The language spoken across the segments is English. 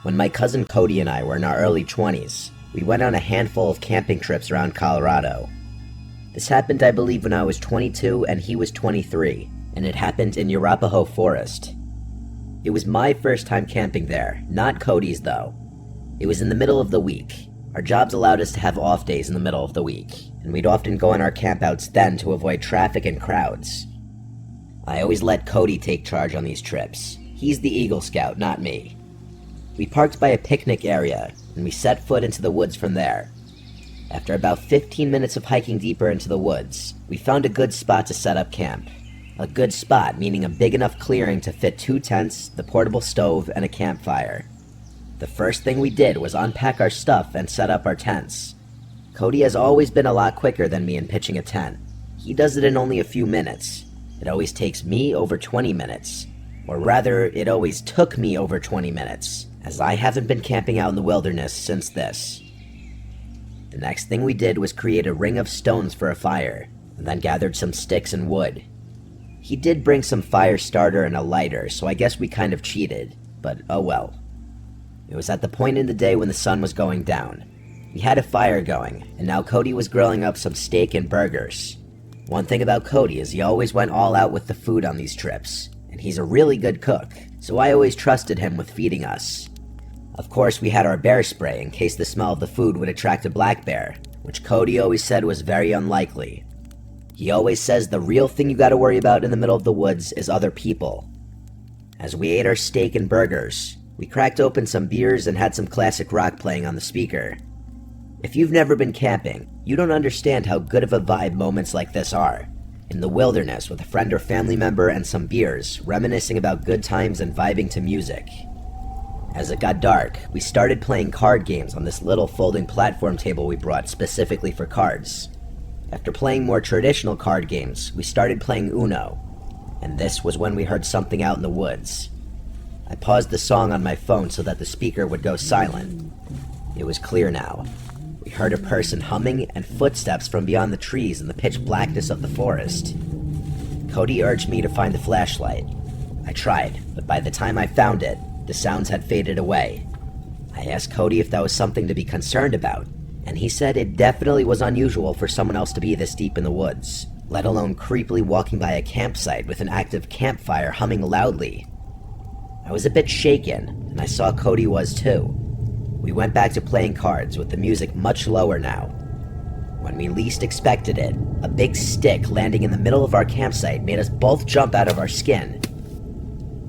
When my cousin Cody and I were in our early 20s, we went on a handful of camping trips around Colorado. This happened, I believe, when I was 22 and he was 23, and it happened in Arapahoe Forest. It was my first time camping there, not Cody's though. It was in the middle of the week. Our jobs allowed us to have off days in the middle of the week, and we'd often go on our campouts then to avoid traffic and crowds. I always let Cody take charge on these trips. He's the Eagle Scout, not me. We parked by a picnic area, and we set foot into the woods from there. After about 15 minutes of hiking deeper into the woods, we found a good spot to set up camp. A good spot meaning a big enough clearing to fit 2 tents, the portable stove, and a campfire. The first thing we did was unpack our stuff and set up our tents. Cody has always been a lot quicker than me in pitching a tent. He does it in only a few minutes. It always takes me over 20 minutes. Or rather, it always took me over 20 minutes, as I haven't been camping out in the wilderness since this. The next thing we did was create a ring of stones for a fire, and then gathered some sticks and wood. He did bring some fire starter and a lighter, so I guess we kind of cheated, but oh well. It was at the point in the day when the sun was going down. We had a fire going, and now Cody was grilling up some steak and burgers. One thing about Cody is he always went all out with the food on these trips, and he's a really good cook, so I always trusted him with feeding us. Of course, we had our bear spray in case the smell of the food would attract a black bear, which Cody always said was very unlikely. He always says the real thing you gotta worry about in the middle of the woods is other people. As we ate our steak and burgers, we cracked open some beers and had some classic rock playing on the speaker. If you've never been camping, you don't understand how good of a vibe moments like this are. In the wilderness with a friend or family member and some beers, reminiscing about good times and vibing to music. As it got dark, we started playing card games on this little folding platform table we brought specifically for cards. After playing more traditional card games, we started playing Uno, and this was when we heard something out in the woods. I paused the song on my phone so that the speaker would go silent. It was clear now. We heard a person humming and footsteps from beyond the trees in the pitch blackness of the forest. Cody urged me to find the flashlight. I tried, but by the time I found it, the sounds had faded away. I asked Cody if that was something to be concerned about, and he said it definitely was unusual for someone else to be this deep in the woods, let alone creepily walking by a campsite with an active campfire humming loudly. I was a bit shaken, and I saw Cody was too. We went back to playing cards with the music much lower now. When we least expected it, a big stick landing in the middle of our campsite made us both jump out of our skin.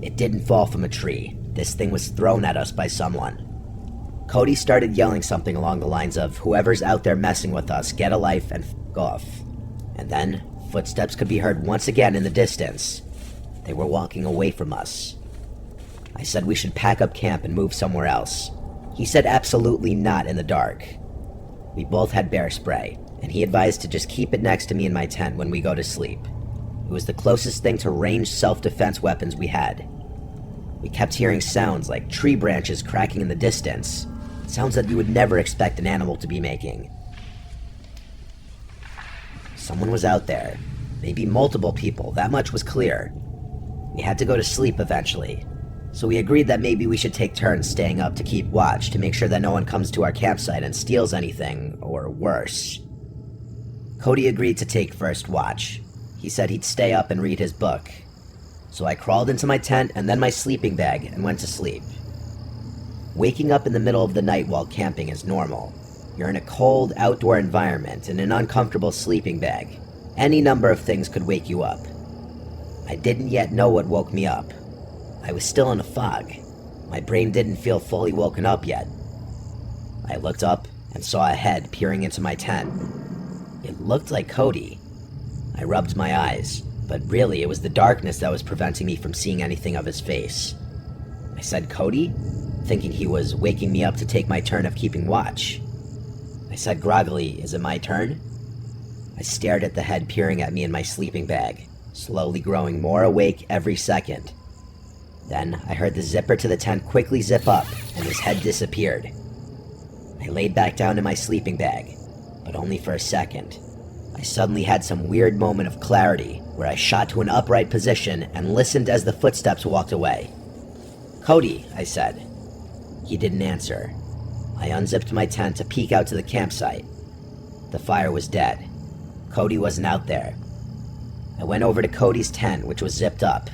It didn't fall from a tree. This thing was thrown at us by someone. Cody started yelling something along the lines of, "Whoever's out there messing with us, get a life and f*** off." And then, footsteps could be heard once again in the distance. They were walking away from us. I said we should pack up camp and move somewhere else. He said absolutely not in the dark. We both had bear spray, and he advised to just keep it next to me in my tent when we go to sleep. It was the closest thing to ranged self-defense weapons we had. We kept hearing sounds like tree branches cracking in the distance, sounds that you would never expect an animal to be making. Someone was out there, maybe multiple people, that much was clear. We had to go to sleep eventually, so we agreed that maybe we should take turns staying up to keep watch to make sure that no one comes to our campsite and steals anything, or worse. Cody agreed to take first watch. He said he'd stay up and read his book. So I crawled into my tent and then my sleeping bag and went to sleep. Waking up in the middle of the night while camping is normal. You're in a cold, outdoor environment in an uncomfortable sleeping bag. Any number of things could wake you up. I didn't yet know what woke me up. I was still in a fog. My brain didn't feel fully woken up yet. I looked up and saw a head peering into my tent. It looked like Cody. I rubbed my eyes, but really it was the darkness that was preventing me from seeing anything of his face. I said, "Cody?" thinking he was waking me up to take my turn of keeping watch. I said groggily, "Is it my turn?" I stared at the head peering at me in my sleeping bag, slowly growing more awake every second. Then I heard the zipper to the tent quickly zip up, and his head disappeared. I laid back down in my sleeping bag, but only for a second. I suddenly had some weird moment of clarity, where I shot to an upright position and listened as the footsteps walked away. "Cody," I said. He didn't answer. I unzipped my tent to peek out to the campsite. The fire was dead. Cody wasn't out there. I went over to Cody's tent, which was zipped up.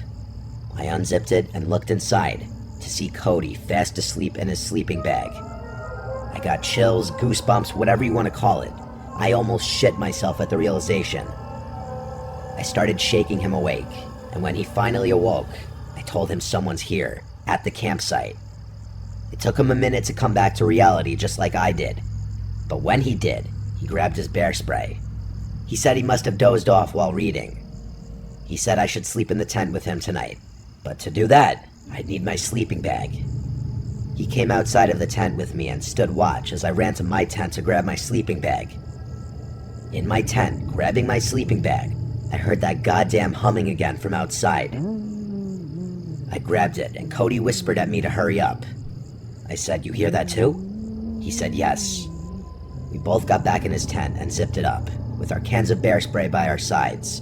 I unzipped it and looked inside to see Cody fast asleep in his sleeping bag. I got chills, goosebumps, whatever you want to call it. I almost shit myself at the realization. I started shaking him awake, and when he finally awoke, I told him someone's here, at the campsite. It took him a minute to come back to reality just like I did. But when he did, he grabbed his bear spray. He said he must have dozed off while reading. He said I should sleep in the tent with him tonight, but to do that, I'd need my sleeping bag. He came outside of the tent with me and stood watch as I ran to my tent to grab my sleeping bag. In my tent, grabbing my sleeping bag, I heard that goddamn humming again from outside. I grabbed it, and Cody whispered at me to hurry up. I said, "You hear that too?" He said yes. We both got back in his tent and zipped it up, with our cans of bear spray by our sides.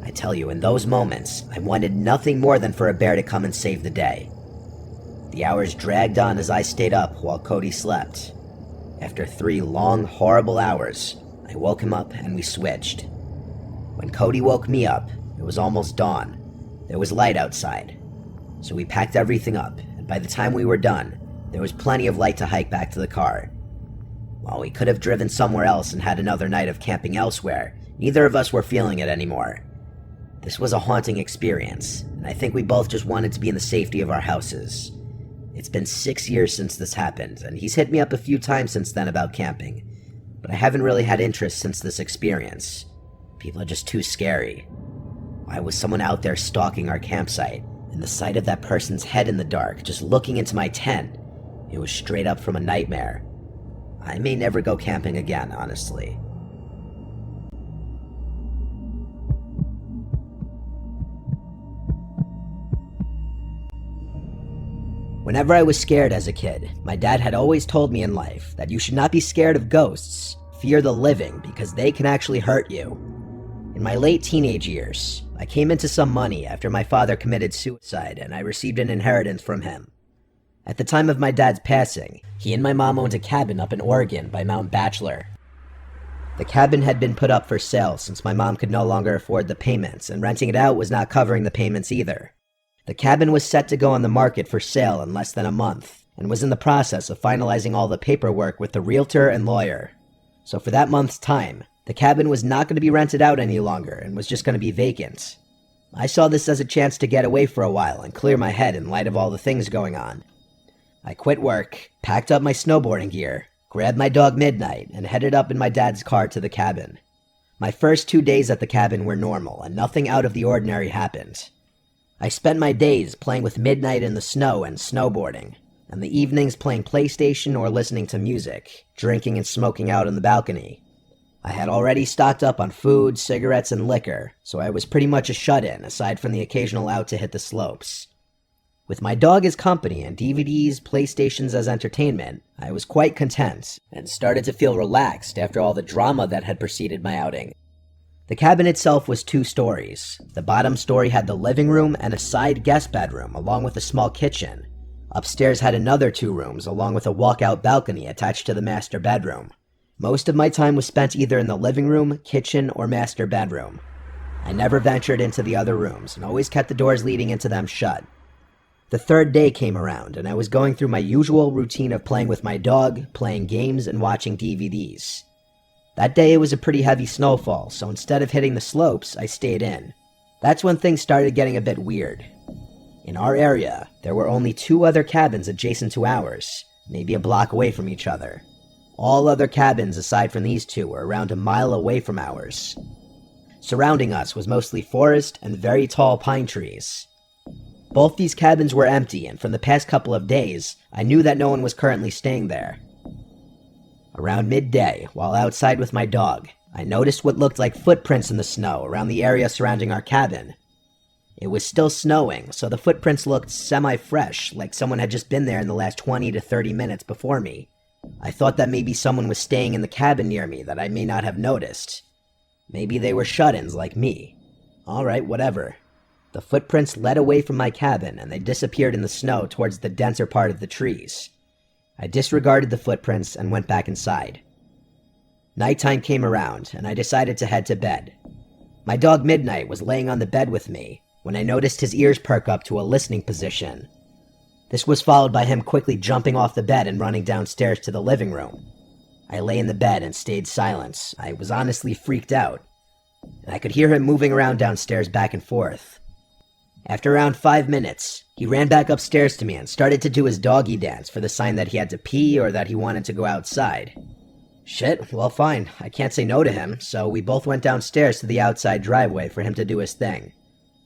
I tell you, in those moments, I wanted nothing more than for a bear to come and save the day. The hours dragged on as I stayed up while Cody slept. After 3 long, horrible hours, I woke him up and we switched. When Cody woke me up, it was almost dawn. There was light outside. So we packed everything up, and by the time we were done, there was plenty of light to hike back to the car. While we could have driven somewhere else and had another night of camping elsewhere, neither of us were feeling it anymore. This was a haunting experience, and I think we both just wanted to be in the safety of our houses. It's been 6 years since this happened, and he's hit me up a few times since then about camping, but I haven't really had interest since this experience. People are just too scary. Why was someone out there stalking our campsite? And the sight of that person's head in the dark, just looking into my tent, it was straight up from a nightmare. I may never go camping again, honestly. Whenever I was scared as a kid, my dad had always told me in life that you should not be scared of ghosts, fear the living, because they can actually hurt you. In my late teenage years, I came into some money after my father committed suicide and I received an inheritance from him. At the time of my dad's passing, he and my mom owned a cabin up in Oregon by Mount Bachelor. The cabin had been put up for sale since my mom could no longer afford the payments, and renting it out was not covering the payments either. The cabin was set to go on the market for sale in less than a month, and was in the process of finalizing all the paperwork with the realtor and lawyer. So for that month's time, the cabin was not going to be rented out any longer and was just going to be vacant. I saw this as a chance to get away for a while and clear my head in light of all the things going on. I quit work, packed up my snowboarding gear, grabbed my dog Midnight, and headed up in my dad's car to the cabin. My first 2 days at the cabin were normal, and nothing out of the ordinary happened. I spent my days playing with Midnight in the snow and snowboarding, and the evenings playing PlayStation or listening to music, drinking and smoking out on the balcony. I had already stocked up on food, cigarettes, and liquor, so I was pretty much a shut-in, aside from the occasional out to hit the slopes. With my dog as company and DVDs, PlayStations as entertainment, I was quite content, and started to feel relaxed after all the drama that had preceded my outing. The cabin itself was 2 stories. The bottom story had the living room and a side guest bedroom, along with a small kitchen. Upstairs had another 2 rooms, along with a walkout balcony attached to the master bedroom. Most of my time was spent either in the living room, kitchen, or master bedroom. I never ventured into the other rooms, and always kept the doors leading into them shut. The 3rd day came around, and I was going through my usual routine of playing with my dog, playing games, and watching DVDs. That day it was a pretty heavy snowfall, so instead of hitting the slopes, I stayed in. That's when things started getting a bit weird. In our area, there were only 2 other cabins adjacent to ours, maybe a block away from each other. All other cabins aside from these 2 were around a mile away from ours. Surrounding us was mostly forest and very tall pine trees. Both these cabins were empty, and from the past couple of days, I knew that no one was currently staying there. Around midday, while outside with my dog, I noticed what looked like footprints in the snow around the area surrounding our cabin. It was still snowing, so the footprints looked semi-fresh, like someone had just been there in the last 20 to 30 minutes before me. I thought that maybe someone was staying in the cabin near me that I may not have noticed. Maybe they were shut-ins like me. Alright, whatever. The footprints led away from my cabin, and they disappeared in the snow towards the denser part of the trees. I disregarded the footprints and went back inside. Nighttime came around, and I decided to head to bed. My dog Midnight was laying on the bed with me when I noticed his ears perk up to a listening position. This was followed by him quickly jumping off the bed and running downstairs to the living room. I lay in the bed and stayed silent. I was honestly freaked out, and I could hear him moving around downstairs back and forth. After around 5 minutes, he ran back upstairs to me and started to do his doggy dance for the sign that he had to pee or that he wanted to go outside. Shit, well fine, I can't say no to him, so we both went downstairs to the outside driveway for him to do his thing.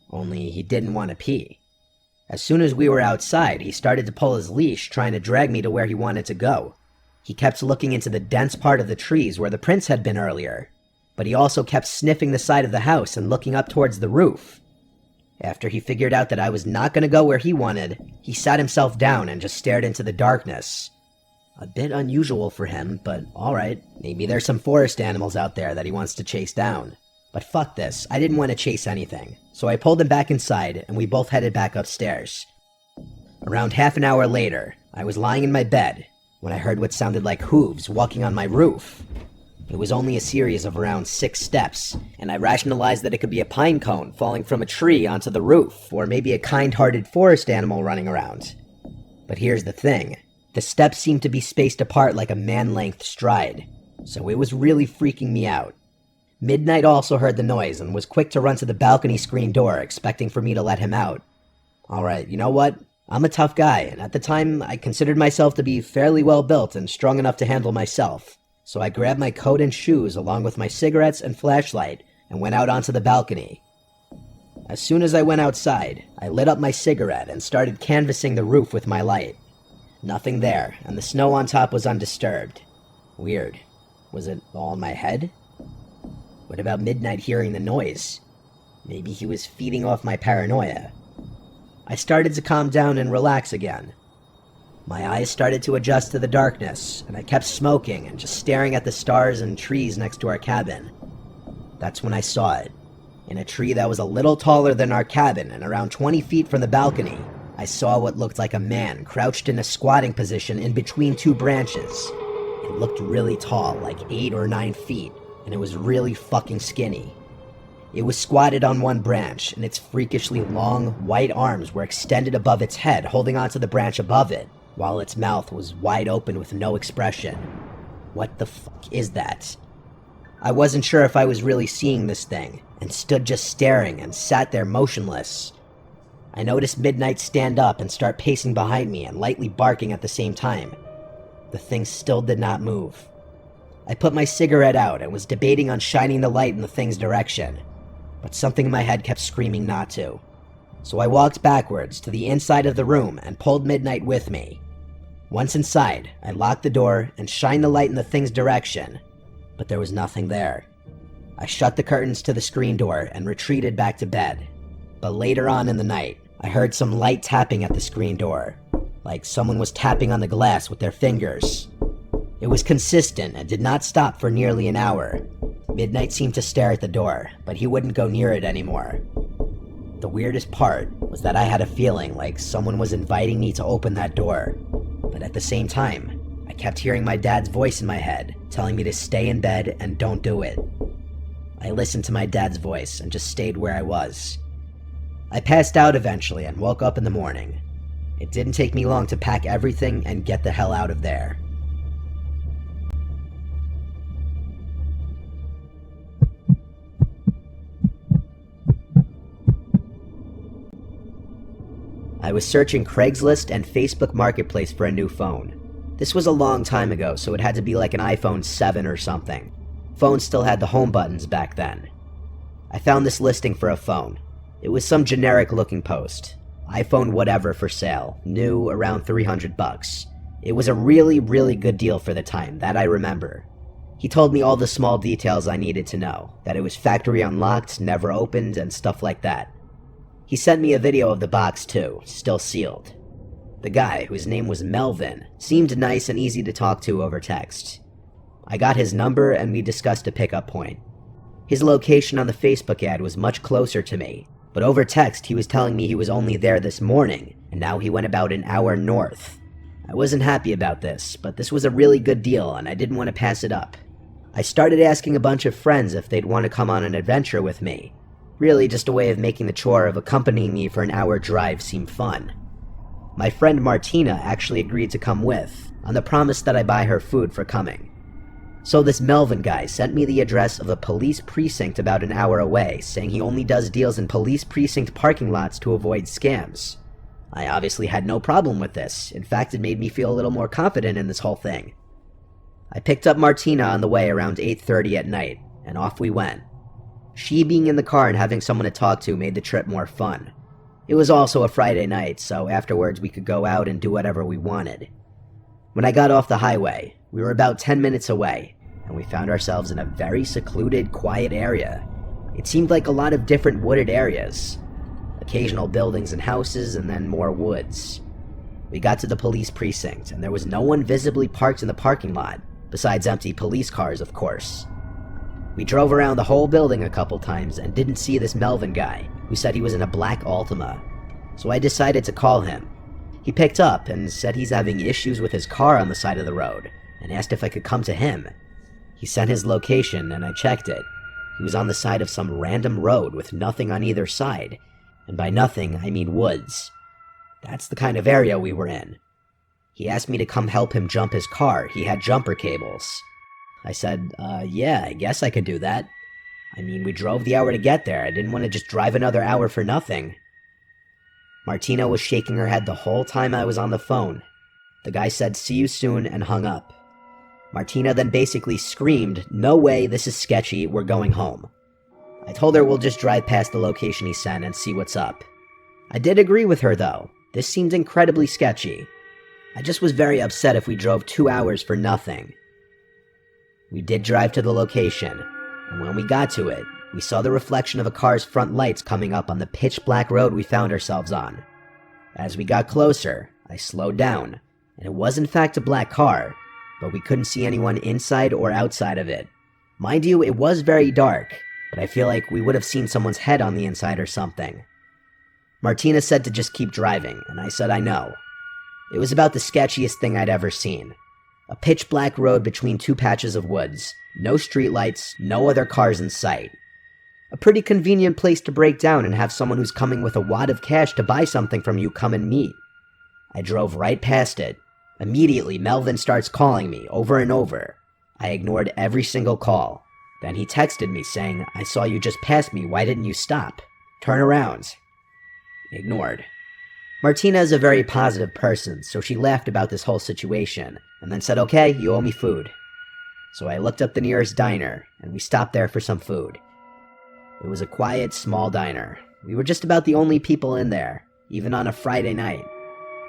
Only he didn't want to pee. As soon as we were outside, he started to pull his leash, trying to drag me to where he wanted to go. He kept looking into the dense part of the trees where the prints had been earlier, but he also kept sniffing the side of the house and looking up towards the roof. After he figured out that I was not going to go where he wanted, he sat himself down and just stared into the darkness. A bit unusual for him, but alright, maybe there's some forest animals out there that he wants to chase down. But fuck this, I didn't want to chase anything, so I pulled him back inside and we both headed back upstairs. Around half an hour later, I was lying in my bed when I heard what sounded like hooves walking on my roof. It was only a series of around 6 steps, and I rationalized that it could be a pine cone falling from a tree onto the roof, or maybe a kind-hearted forest animal running around. But here's the thing. The steps seemed to be spaced apart like a man-length stride, so it was really freaking me out. Midnight also heard the noise and was quick to run to the balcony screen door, expecting for me to let him out. Alright, you know what? I'm a tough guy, and at the time, I considered myself to be fairly well built and strong enough to handle myself. So I grabbed my coat and shoes along with my cigarettes and flashlight and went out onto the balcony. As soon as I went outside, I lit up my cigarette and started canvassing the roof with my light. Nothing there, and the snow on top was undisturbed. Weird. Was it all in my head? What about Midnight hearing the noise? Maybe he was feeding off my paranoia. I started to calm down and relax again. My eyes started to adjust to the darkness, and I kept smoking and just staring at the stars and trees next to our cabin. That's when I saw it. In a tree that was a little taller than our cabin and around 20 feet from the balcony, I saw what looked like a man crouched in a squatting position in between 2 branches. It looked really tall, like 8 or 9 feet, and it was really fucking skinny. It was squatted on one branch, and its freakishly long, white arms were extended above its head, holding onto the branch above it, while its mouth was wide open with no expression. What the fuck is that? I wasn't sure if I was really seeing this thing, and stood just staring and sat there motionless. I noticed Midnight stand up and start pacing behind me and lightly barking at the same time. The thing still did not move. I put my cigarette out and was debating on shining the light in the thing's direction, but something in my head kept screaming not to. So I walked backwards to the inside of the room and pulled Midnight with me. Once inside, I locked the door and shined the light in the thing's direction, but there was nothing there. I shut the curtains to the screen door and retreated back to bed. But later on in the night, I heard some light tapping at the screen door, like someone was tapping on the glass with their fingers. It was consistent and did not stop for nearly an hour. Midnight seemed to stare at the door, but he wouldn't go near it anymore. The weirdest part was that I had a feeling like someone was inviting me to open that door, but at the same time, I kept hearing my dad's voice in my head, telling me to stay in bed and don't do it. I listened to my dad's voice and just stayed where I was. I passed out eventually and woke up in the morning. It didn't take me long to pack everything and get the hell out of there. I was searching Craigslist and Facebook Marketplace for a new phone. This was a long time ago, so it had to be like an iPhone 7 or something. Phones still had the home buttons back then. I found this listing for a phone. It was some generic looking post. iPhone whatever for sale, new, around $300. It was a really, really good deal for the time, that I remember. He told me all the small details I needed to know, that it was factory unlocked, never opened, and stuff like that. He sent me a video of the box too, still sealed. The guy, whose name was Melvin, seemed nice and easy to talk to over text. I got his number and we discussed a pickup point. His location on the Facebook ad was much closer to me, but over text he was telling me he was only there this morning, and now he went about an hour north. I wasn't happy about this, but this was a really good deal and I didn't want to pass it up. I started asking a bunch of friends if they'd want to come on an adventure with me. Really just a way of making the chore of accompanying me for an hour drive seem fun. My friend Martina actually agreed to come with, on the promise that I buy her food for coming. So this Melvin guy sent me the address of a police precinct about an hour away, saying he only does deals in police precinct parking lots to avoid scams. I obviously had no problem with this. In fact, it made me feel a little more confident in this whole thing. I picked up Martina on the way around 8:30 at night, and off we went. She being in the car and having someone to talk to made the trip more fun. It was also a Friday night, so afterwards we could go out and do whatever we wanted. When I got off the highway, we were about 10 minutes away, and we found ourselves in a very secluded, quiet area. It seemed like a lot of different wooded areas. Occasional buildings and houses, and then more woods. We got to the police precinct, and there was no one visibly parked in the parking lot, besides empty police cars, of course. We drove around the whole building a couple times and didn't see this Melvin guy, who said he was in a black Altima. So I decided to call him. He picked up and said he's having issues with his car on the side of the road, and asked if I could come to him. He sent his location, and I checked it. He was on the side of some random road with nothing on either side, and by nothing, I mean woods. That's the kind of area we were in. He asked me to come help him jump his car. He had jumper cables. I said, yeah, I guess I could do that. I mean, we drove the hour to get there. I didn't want to just drive another hour for nothing. Martina was shaking her head the whole time I was on the phone. The guy said, see you soon, and hung up. Martina then basically screamed, no way, this is sketchy, we're going home. I told her we'll just drive past the location he sent and see what's up. I did agree with her though. This seemed incredibly sketchy. I just was very upset if we drove 2 hours for nothing. We did drive to the location, and when we got to it, we saw the reflection of a car's front lights coming up on the pitch-black road we found ourselves on. As we got closer, I slowed down, and it was in fact a black car, but we couldn't see anyone inside or outside of it. Mind you, it was very dark, but I feel like we would have seen someone's head on the inside or something. Martina said to just keep driving, and I said I know. It was about the sketchiest thing I'd ever seen. A pitch-black road between two patches of woods, no streetlights, no other cars in sight. A pretty convenient place to break down and have someone who's coming with a wad of cash to buy something from you come and meet. I drove right past it. Immediately, Melvin starts calling me over and over. I ignored every single call. Then he texted me saying, I saw you just pass me, why didn't you stop? Turn around. Ignored. Martina is a very positive person, so she laughed about this whole situation, and then said, okay, you owe me food. So I looked up the nearest diner, and we stopped there for some food. It was a quiet, small diner. We were just about the only people in there, even on a Friday night.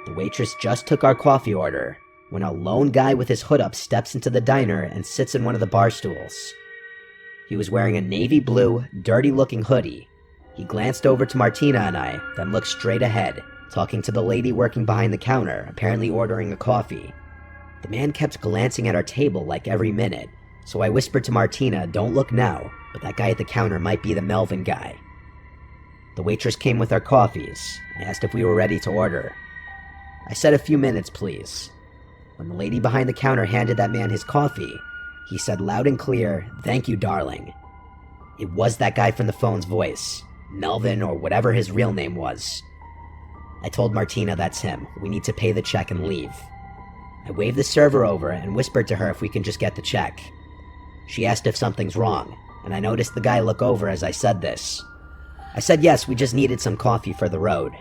The waitress just took our coffee order, when a lone guy with his hood up steps into the diner and sits in one of the bar stools. He was wearing a navy blue, dirty-looking hoodie. He glanced over to Martina and I, then looked straight ahead, talking to the lady working behind the counter, apparently ordering a coffee. The man kept glancing at our table like every minute, so I whispered to Martina, don't look now, but that guy at the counter might be the Melvin guy. The waitress came with our coffees. I asked if we were ready to order. I said a few minutes, please. When the lady behind the counter handed that man his coffee, he said loud and clear, thank you, darling. It was that guy from the phone's voice, Melvin or whatever his real name was. I told Martina that's him. We need to pay the check and leave. I waved the server over and whispered to her if we can just get the check. She asked if something's wrong, and I noticed the guy look over as I said this. I said yes, we just needed some coffee for the road.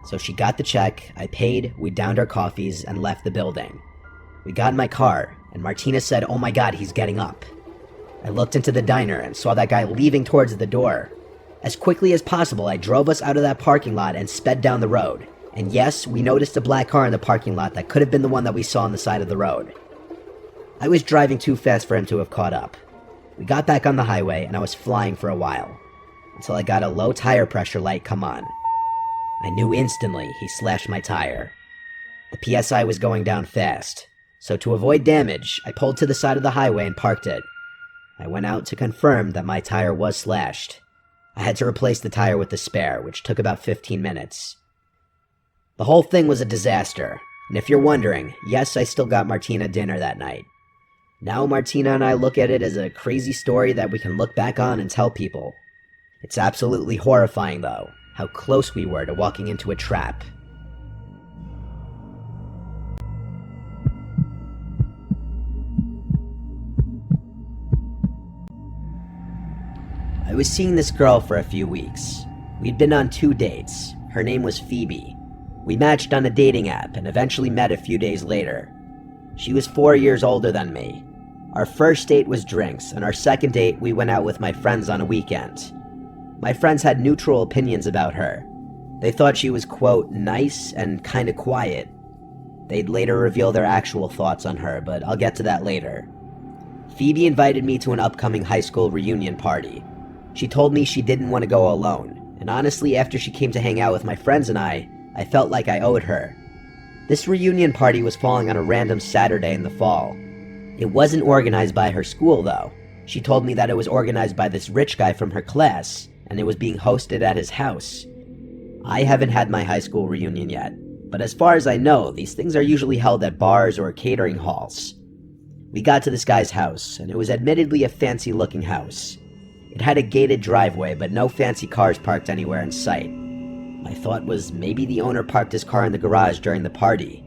So she got the check, I paid, we downed our coffees, and left the building. We got in my car, and Martina said, oh my god, he's getting up. I looked into the diner and saw that guy leaving towards the door. As quickly as possible, I drove us out of that parking lot and sped down the road. And yes, we noticed a black car in the parking lot that could have been the one that we saw on the side of the road. I was driving too fast for him to have caught up. We got back on the highway, and I was flying for a while, until I got a low tire pressure light come on. I knew instantly he slashed my tire. The PSI was going down fast, so to avoid damage, I pulled to the side of the highway and parked it. I went out to confirm that my tire was slashed. I had to replace the tire with the spare, which took about 15 minutes. The whole thing was a disaster. And if you're wondering, yes, I still got Martina dinner that night. Now Martina and I look at it as a crazy story that we can look back on and tell people. It's absolutely horrifying, though, how close we were to walking into a trap. I was seeing this girl for a few weeks. We'd been on 2 dates. Her name was Phoebe. We matched on a dating app and eventually met a few days later. She was 4 years older than me. Our first date was drinks, and our second date we went out with my friends on a weekend. My friends had neutral opinions about her. They thought she was, quote, nice and kinda quiet. They'd later reveal their actual thoughts on her, but I'll get to that later. Phoebe invited me to an upcoming high school reunion party. She told me she didn't want to go alone, and honestly, after she came to hang out with my friends and I felt like I owed her. This reunion party was falling on a random Saturday in the fall. It wasn't organized by her school, though. She told me that it was organized by this rich guy from her class, and it was being hosted at his house. I haven't had my high school reunion yet, but as far as I know, these things are usually held at bars or catering halls. We got to this guy's house, and it was admittedly a fancy-looking house. It had a gated driveway, but no fancy cars parked anywhere in sight. My thought was maybe the owner parked his car in the garage during the party.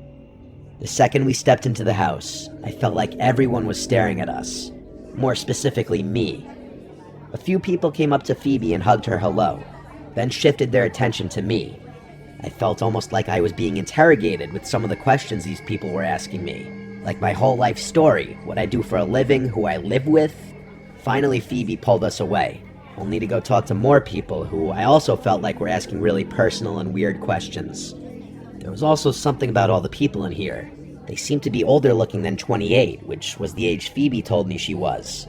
The second we stepped into the house, I felt like everyone was staring at us. More specifically, me. A few people came up to Phoebe and hugged her hello, then shifted their attention to me. I felt almost like I was being interrogated with some of the questions these people were asking me. Like my whole life story, what I do for a living, who I live with. Finally, Phoebe pulled us away, only to go talk to more people who I also felt like were asking really personal and weird questions. There was also something about all the people in here. They seemed to be older looking than 28, which was the age Phoebe told me she was.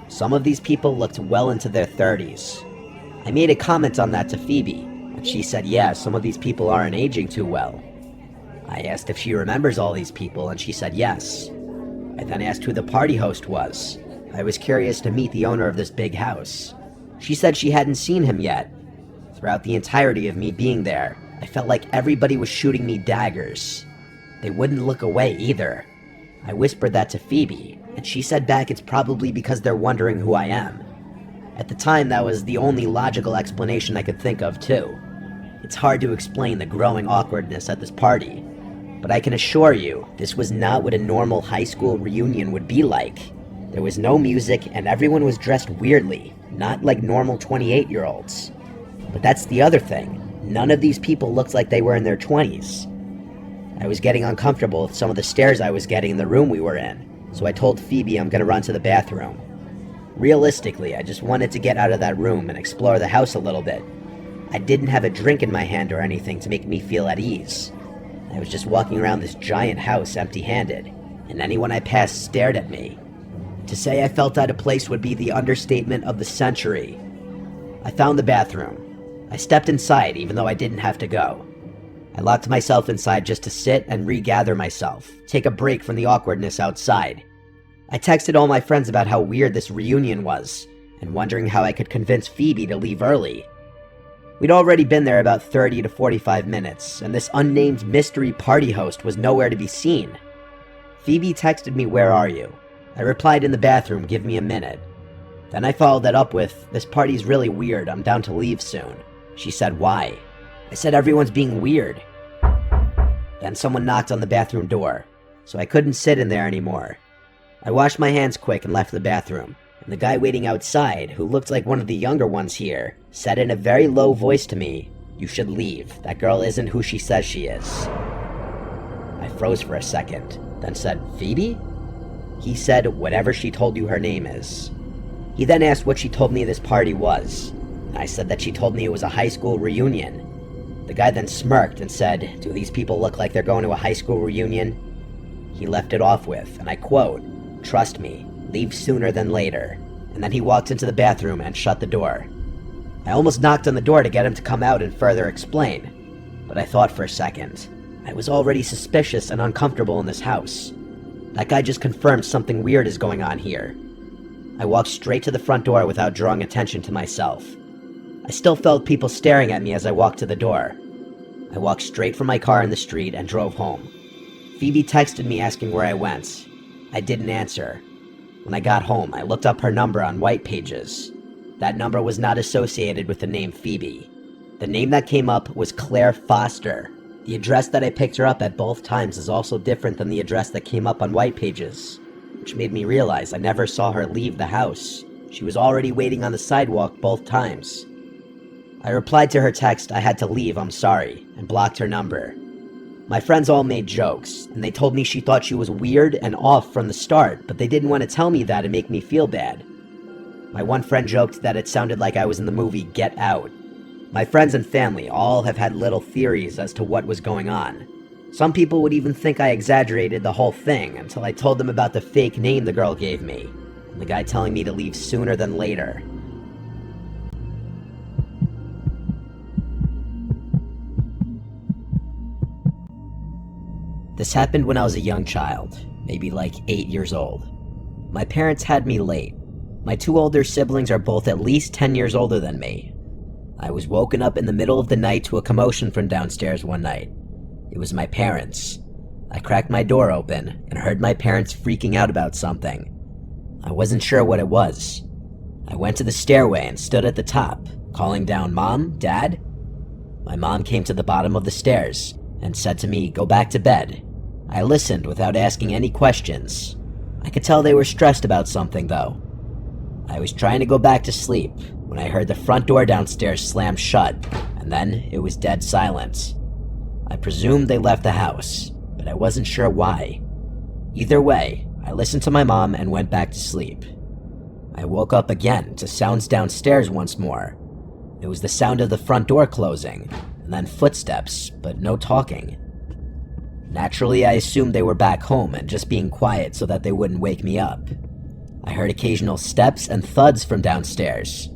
Some of these people looked well into their 30s. I made a comment on that to Phoebe, and she said, yeah, some of these people aren't aging too well. I asked if she remembers all these people, and she said yes. I then asked who the party host was. I was curious to meet the owner of this big house. She said she hadn't seen him yet. Throughout the entirety of me being there, I felt like everybody was shooting me daggers. They wouldn't look away either. I whispered that to Phoebe, and she said back it's probably because they're wondering who I am. At the time, that was the only logical explanation I could think of, too. It's hard to explain the growing awkwardness at this party, but I can assure you, this was not what a normal high school reunion would be like. There was no music, and everyone was dressed weirdly, not like normal 28-year-olds. But that's the other thing. None of these people looked like they were in their 20s. I was getting uncomfortable with some of the stares I was getting in the room we were in, so I told Phoebe I'm gonna run to the bathroom. Realistically, I just wanted to get out of that room and explore the house a little bit. I didn't have a drink in my hand or anything to make me feel at ease. I was just walking around this giant house empty-handed, and anyone I passed stared at me. To say I felt out of place would be the understatement of the century. I found the bathroom. I stepped inside even though I didn't have to go. I locked myself inside just to sit and regather myself, take a break from the awkwardness outside. I texted all my friends about how weird this reunion was, and wondering how I could convince Phoebe to leave early. We'd already been there about 30 to 45 minutes, and this unnamed mystery party host was nowhere to be seen. Phoebe texted me, "Where are you?" I replied, "In the bathroom, give me a minute." Then I followed that up with, "This party's really weird, I'm down to leave soon." She said, "Why?" I said, "Everyone's being weird." Then someone knocked on the bathroom door, so I couldn't sit in there anymore. I washed my hands quick and left the bathroom, and the guy waiting outside, who looked like one of the younger ones here, said in a very low voice to me, "You should leave. That girl isn't who she says she is." I froze for a second, then said, "Phoebe?" He said, "Whatever she told you her name is." He then asked what she told me this party was. I said that she told me it was a high school reunion. The guy then smirked and said, "Do these people look like they're going to a high school reunion?" He left it off with, and I quote, "Trust me, leave sooner than later." And then he walked into the bathroom and shut the door. I almost knocked on the door to get him to come out and further explain, but I thought for a second. I was already suspicious and uncomfortable in this house. That guy just confirmed something weird is going on here. I walked straight to the front door without drawing attention to myself. I still felt people staring at me as I walked to the door. I walked straight from my car in the street and drove home. Phoebe texted me asking where I went. I didn't answer. When I got home, I looked up her number on White Pages. That number was not associated with the name Phoebe. The name that came up was Claire Foster. The address that I picked her up at both times is also different than the address that came up on White Pages, which made me realize I never saw her leave the house. She was already waiting on the sidewalk both times. I replied to her text, "I had to leave, I'm sorry," and blocked her number. My friends all made jokes, and they told me she thought she was weird and off from the start, but they didn't want to tell me that and make me feel bad. My one friend joked that it sounded like I was in the movie Get Out. My friends and family all have had little theories as to what was going on. Some people would even think I exaggerated the whole thing until I told them about the fake name the girl gave me, and the guy telling me to leave sooner than later. This happened when I was a young child, maybe like 8 years old. My parents had me late. My 2 older siblings are both at least 10 years older than me. I was woken up in the middle of the night to a commotion from downstairs one night. It was my parents. I cracked my door open and heard my parents freaking out about something. I wasn't sure what it was. I went to the stairway and stood at the top, calling down, "Mom? Dad?" My mom came to the bottom of the stairs and said to me, "Go back to bed." I listened without asking any questions. I could tell they were stressed about something, though. I was trying to go back to sleep when I heard the front door downstairs slam shut, and then it was dead silent. I presumed they left the house, but I wasn't sure why. Either way, I listened to my mom and went back to sleep. I woke up again to sounds downstairs once more. It was the sound of the front door closing, and then footsteps, but no talking. Naturally, I assumed they were back home and just being quiet so that they wouldn't wake me up. I heard occasional steps and thuds from downstairs.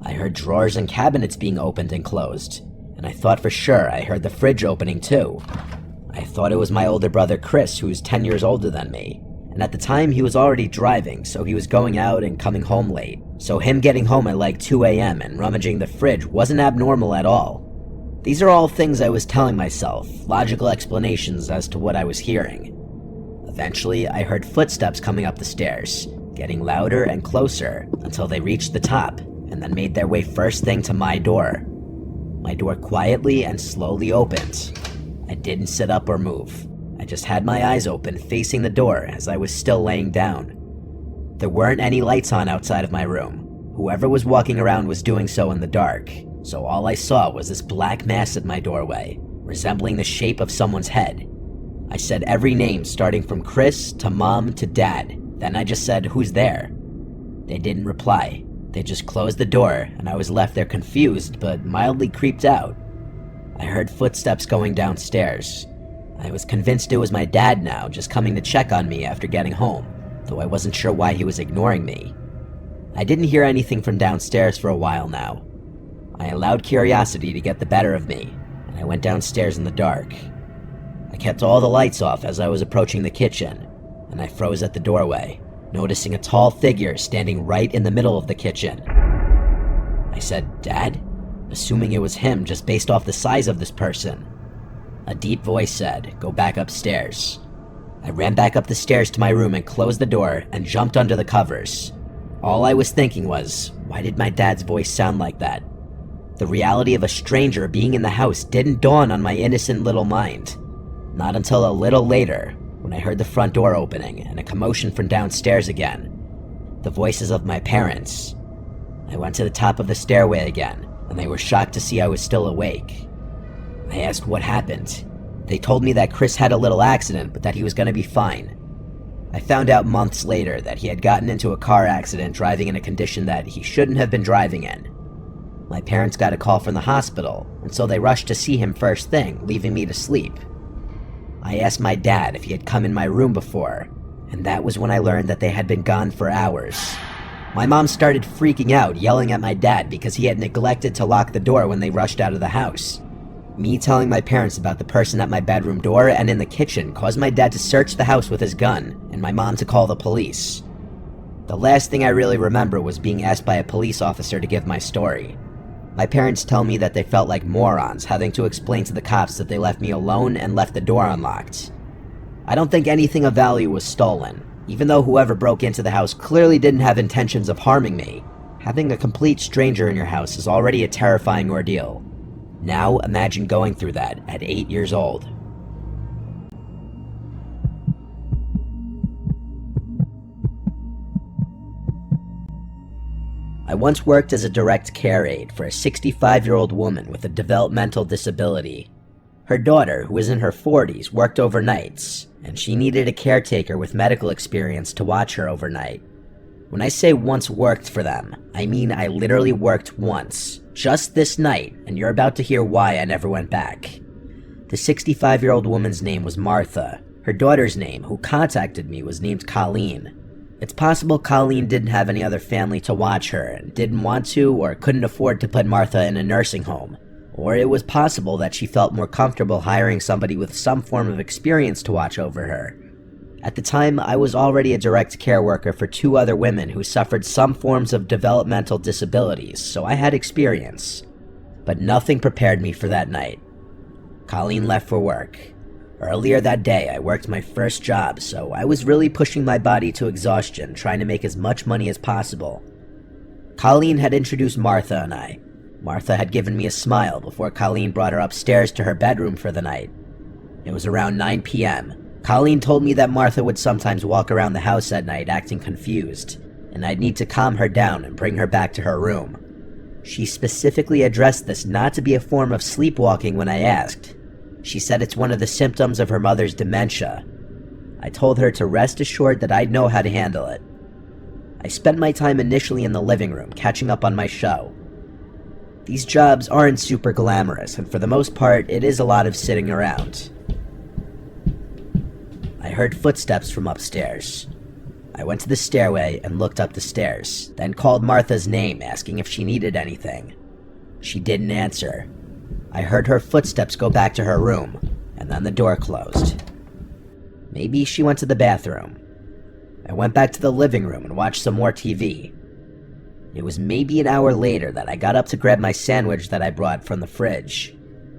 I heard drawers and cabinets being opened and closed, and I thought for sure I heard the fridge opening too. I thought it was my older brother Chris, who was 10 years older than me, and at the time he was already driving, so he was going out and coming home late. So him getting home at like 2 a.m. and rummaging the fridge wasn't abnormal at all. These are all things I was telling myself, logical explanations as to what I was hearing. Eventually, I heard footsteps coming up the stairs, getting louder and closer until they reached the top, and then made their way first thing to my door. My door quietly and slowly opened. I didn't sit up or move. I just had my eyes open facing the door as I was still laying down. There weren't any lights on outside of my room. Whoever was walking around was doing so in the dark, so all I saw was this black mass at my doorway, resembling the shape of someone's head. I said every name starting from Chris to Mom to Dad. Then I just said, "Who's there?" They didn't reply. They just closed the door, and I was left there confused but mildly creeped out. I heard footsteps going downstairs. I was convinced it was my dad now, just coming to check on me after getting home, though I wasn't sure why he was ignoring me. I didn't hear anything from downstairs for a while now. I allowed curiosity to get the better of me, and I went downstairs in the dark. I kept all the lights off as I was approaching the kitchen, and I froze at the doorway, noticing a tall figure standing right in the middle of the kitchen. I said, "Dad?" assuming it was him just based off the size of this person. A deep voice said, "Go back upstairs." I ran back up the stairs to my room and closed the door and jumped under the covers. All I was thinking was, why did my dad's voice sound like that? The reality of a stranger being in the house didn't dawn on my innocent little mind. Not until a little later, when I heard the front door opening and a commotion from downstairs again. The voices of my parents. I went to the top of the stairway again, and they were shocked to see I was still awake. I asked what happened. They told me that Chris had a little accident, but that he was going to be fine. I found out months later that he had gotten into a car accident driving in a condition that he shouldn't have been driving in. My parents got a call from the hospital, and so they rushed to see him first thing, leaving me to sleep. I asked my dad if he had come in my room before, and that was when I learned that they had been gone for hours. My mom started freaking out, yelling at my dad because he had neglected to lock the door when they rushed out of the house. Me telling my parents about the person at my bedroom door and in the kitchen caused my dad to search the house with his gun, and my mom to call the police. The last thing I really remember was being asked by a police officer to give my story. My parents tell me that they felt like morons having to explain to the cops that they left me alone and left the door unlocked. I don't think anything of value was stolen, even though whoever broke into the house clearly didn't have intentions of harming me. Having a complete stranger in your house is already a terrifying ordeal. Now imagine going through that at 8 years old. I once worked as a direct care aide for a 65-year-old woman with a developmental disability. Her daughter, who was in her 40s, worked overnights, and she needed a caretaker with medical experience to watch her overnight. When I say once worked for them, I mean I literally worked once, just this night, and you're about to hear why I never went back. The 65-year-old woman's name was Martha. Her daughter's name, who contacted me, was named Colleen. It's possible Colleen didn't have any other family to watch her and didn't want to or couldn't afford to put Martha in a nursing home. Or it was possible that she felt more comfortable hiring somebody with some form of experience to watch over her. At the time, I was already a direct care worker for 2 other women who suffered some forms of developmental disabilities, so I had experience. But nothing prepared me for that night. Colleen left for work. Earlier that day, I worked my first job, so I was really pushing my body to exhaustion, trying to make as much money as possible. Colleen had introduced Martha and I. Martha had given me a smile before Colleen brought her upstairs to her bedroom for the night. It was around 9 p.m. Colleen told me that Martha would sometimes walk around the house at night acting confused, and I'd need to calm her down and bring her back to her room. She specifically addressed this not to be a form of sleepwalking when I asked. She said it's one of the symptoms of her mother's dementia. I told her to rest assured that I'd know how to handle it. I spent my time initially in the living room, catching up on my show. These jobs aren't super glamorous, and for the most part, it is a lot of sitting around. I heard footsteps from upstairs. I went to the stairway and looked up the stairs, then called Martha's name, asking if she needed anything. She didn't answer. I heard her footsteps go back to her room, and then the door closed. Maybe she went to the bathroom. I went back to the living room and watched some more TV. It was maybe an hour later that I got up to grab my sandwich that I brought from the fridge.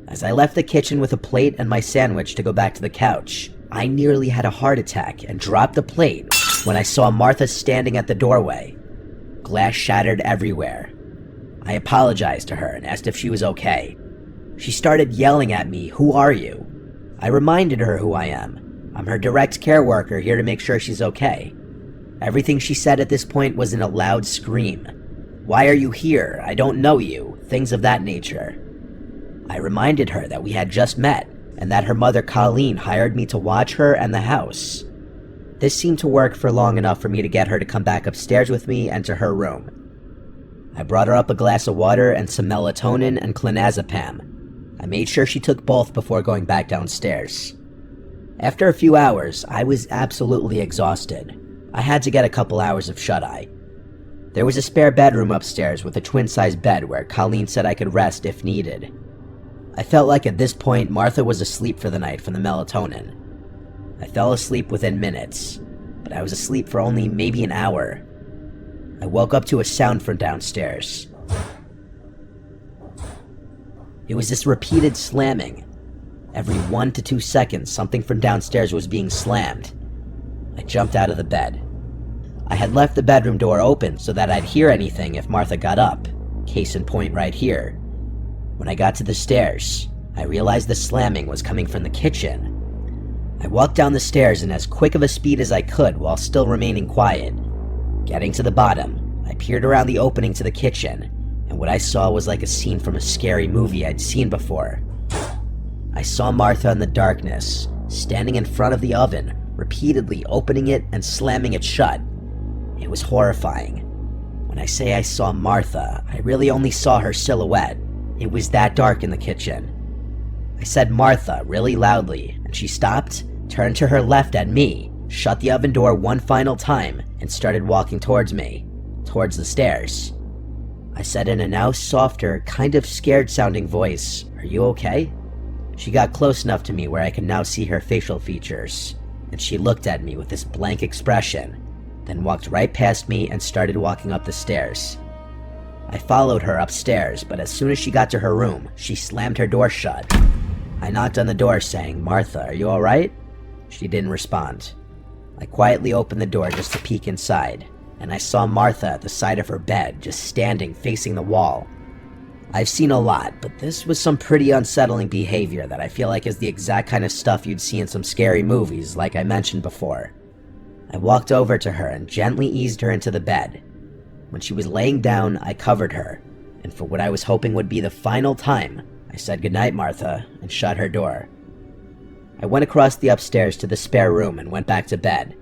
As I left the kitchen with a plate and my sandwich to go back to the couch, I nearly had a heart attack and dropped the plate when I saw Martha standing at the doorway. Glass shattered everywhere. I apologized to her and asked if she was okay. She started yelling at me, "Who are you?" I reminded her who I am. I'm her direct care worker here to make sure she's okay. Everything she said at this point was in a loud scream. "Why are you here? I don't know you," things of that nature. I reminded her that we had just met, and that her mother Colleen hired me to watch her and the house. This seemed to work for long enough for me to get her to come back upstairs with me and to her room. I brought her up a glass of water and some melatonin and clonazepam. I made sure she took both before going back downstairs. After a few hours, I was absolutely exhausted. I had to get a couple hours of shut-eye. There was a spare bedroom upstairs with a twin-size bed where Colleen said I could rest if needed. I felt like at this point Martha was asleep for the night from the melatonin. I fell asleep within minutes, but I was asleep for only maybe an hour. I woke up to a sound from downstairs. It was this repeated slamming. Every 1 to 2 seconds, something from downstairs was being slammed. I jumped out of the bed. I had left the bedroom door open so that I'd hear anything if Martha got up. Case in point right here. When I got to the stairs, I realized the slamming was coming from the kitchen. I walked down the stairs in as quick of a speed as I could while still remaining quiet. Getting to the bottom, I peered around the opening to the kitchen, and what I saw was like a scene from a scary movie I'd seen before. I saw Martha in the darkness, standing in front of the oven, repeatedly opening it and slamming it shut. It was horrifying. When I say I saw Martha, I really only saw her silhouette. It was that dark in the kitchen. I said "Martha" really loudly, and she stopped, turned to her left at me, shut the oven door one final time, and started walking towards me, towards the stairs. I said in a now softer, kind of scared-sounding voice, "Are you okay?" She got close enough to me where I could now see her facial features, and she looked at me with this blank expression, then walked right past me and started walking up the stairs. I followed her upstairs, but as soon as she got to her room, she slammed her door shut. I knocked on the door saying, "Martha, are you alright?" She didn't respond. I quietly opened the door just to peek inside, and I saw Martha at the side of her bed, just standing facing the wall. I've seen a lot, but this was some pretty unsettling behavior that I feel like is the exact kind of stuff you'd see in some scary movies, like I mentioned before. I walked over to her and gently eased her into the bed. When she was laying down, I covered her, and for what I was hoping would be the final time, I said goodnight, Martha, and shut her door. I went across the upstairs to the spare room and went back to bed.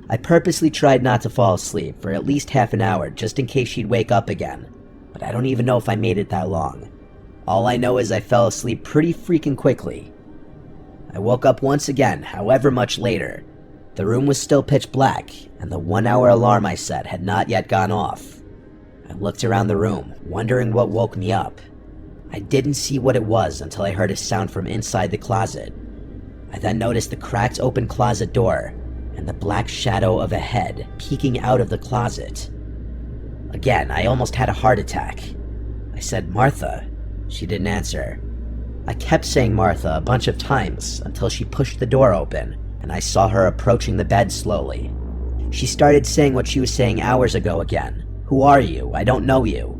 I purposely tried not to fall asleep for at least half an hour just in case she'd wake up again, but I don't even know if I made it that long. All I know is I fell asleep pretty freaking quickly. I woke up once again, however much later. The room was still pitch black, and the 1-hour alarm I set had not yet gone off. I looked around the room, wondering what woke me up. I didn't see what it was until I heard a sound from inside the closet. I then noticed the cracked open closet door, and the black shadow of a head peeking out of the closet. Again, I almost had a heart attack. I said, "Martha." She didn't answer. I kept saying Martha a bunch of times until she pushed the door open, and I saw her approaching the bed slowly. She started saying what she was saying hours ago again. "Who are you? I don't know you."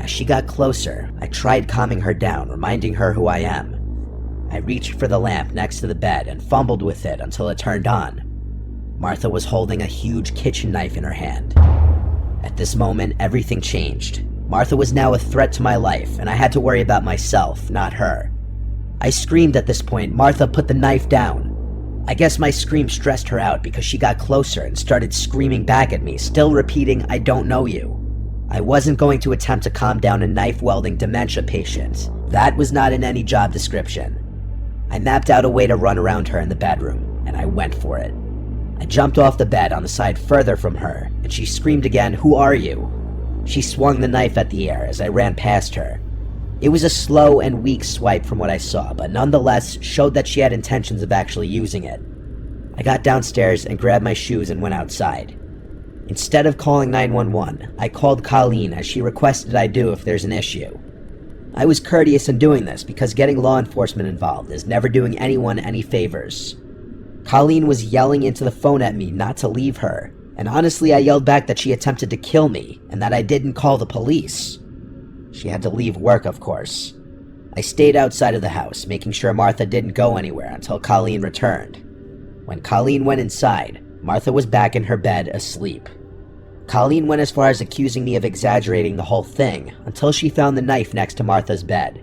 As she got closer, I tried calming her down, reminding her who I am. I reached for the lamp next to the bed and fumbled with it until it turned on. Martha was holding a huge kitchen knife in her hand. At this moment, everything changed. Martha was now a threat to my life, and I had to worry about myself, not her. I screamed at this point. Martha, put the knife down. I guess my scream stressed her out because she got closer and started screaming back at me, still repeating, "I don't know you." I wasn't going to attempt to calm down a knife-wielding dementia patient. That was not in any job description. I mapped out a way to run around her in the bedroom, and I went for it. I jumped off the bed on the side further from her, and she screamed again, "Who are you?" She swung the knife at the air as I ran past her. It was a slow and weak swipe from what I saw, but nonetheless showed that she had intentions of actually using it. I got downstairs and grabbed my shoes and went outside. Instead of calling 911, I called Colleen as she requested I do if there's an issue. I was courteous in doing this because getting law enforcement involved is never doing anyone any favors. Colleen was yelling into the phone at me not to leave her, and honestly I yelled back that she attempted to kill me and that I didn't call the police. She had to leave work, of course. I stayed outside of the house, making sure Martha didn't go anywhere until Colleen returned. When Colleen went inside, Martha was back in her bed asleep. Colleen went as far as accusing me of exaggerating the whole thing until she found the knife next to Martha's bed.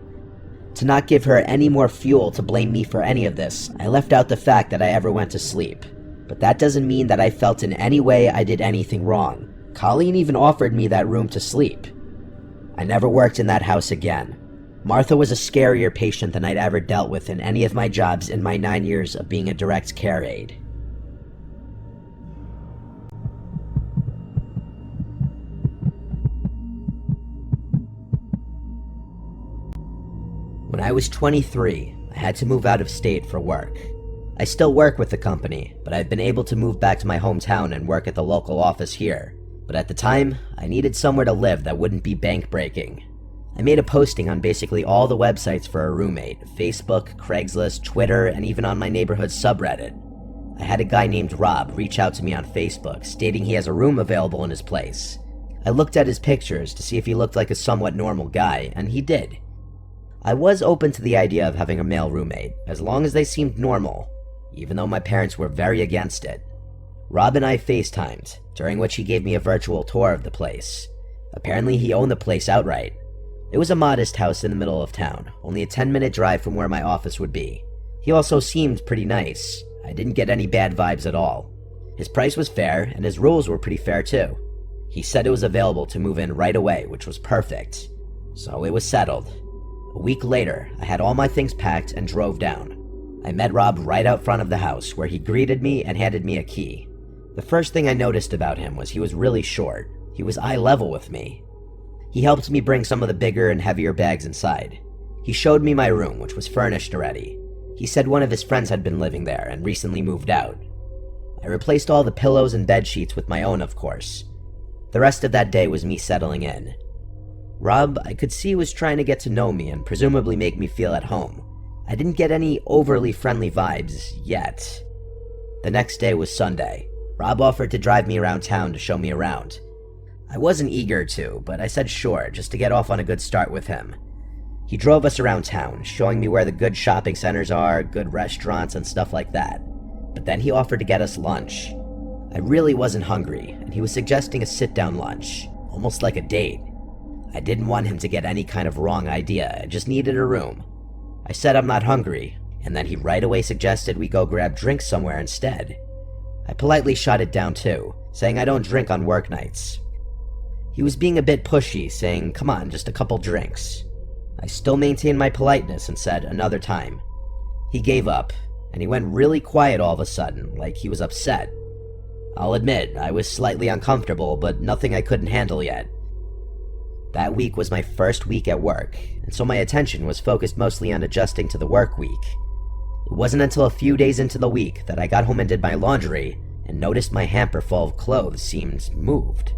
To not give her any more fuel to blame me for any of this, I left out the fact that I ever went to sleep. But that doesn't mean that I felt in any way I did anything wrong. Colleen even offered me that room to sleep. I never worked in that house again. Martha was a scarier patient than I'd ever dealt with in any of my jobs in my 9 years of being a direct care aide. When I was 23, I had to move out of state for work. I still work with the company, but I've been able to move back to my hometown and work at the local office here. But at the time, I needed somewhere to live that wouldn't be bank-breaking. I made a posting on basically all the websites for a roommate: Facebook, Craigslist, Twitter, and even on my neighborhood subreddit. I had a guy named Rob reach out to me on Facebook, stating he has a room available in his place. I looked at his pictures to see if he looked like a somewhat normal guy, and he did. I was open to the idea of having a male roommate, as long as they seemed normal, even though my parents were very against it. Rob and I FaceTimed, during which he gave me a virtual tour of the place. Apparently he owned the place outright. It was a modest house in the middle of town, only a 10-minute drive from where my office would be. He also seemed pretty nice. I didn't get any bad vibes at all. His price was fair, and his rules were pretty fair too. He said it was available to move in right away, which was perfect. So it was settled. A week later, I had all my things packed and drove down. I met Rob right out front of the house, where he greeted me and handed me a key. The first thing I noticed about him was he was really short. He was eye level with me. He helped me bring some of the bigger and heavier bags inside. He showed me my room, which was furnished already. He said one of his friends had been living there and recently moved out. I replaced all the pillows and bed sheets with my own, of course. The rest of that day was me settling in. Rob, I could see, was trying to get to know me and presumably make me feel at home. I didn't get any overly friendly vibes yet. The next day was Sunday. Rob offered to drive me around town to show me around. I wasn't eager to, but I said sure, just to get off on a good start with him. He drove us around town, showing me where the good shopping centers are, good restaurants, and stuff like that. But then he offered to get us lunch. I really wasn't hungry, and he was suggesting a sit-down lunch, almost like a date. I didn't want him to get any kind of wrong idea, I just needed a room. I said I'm not hungry, and then he right away suggested we go grab drinks somewhere instead. I politely shot it down too, saying I don't drink on work nights. He was being a bit pushy, saying, come on, just a couple drinks. I still maintained my politeness and said another time. He gave up, and he went really quiet all of a sudden, like he was upset. I'll admit, I was slightly uncomfortable, but nothing I couldn't handle yet. That week was my first week at work, and so my attention was focused mostly on adjusting to the work week. It wasn't until a few days into the week that I got home and did my laundry, and noticed my hamper full of clothes seemed moved.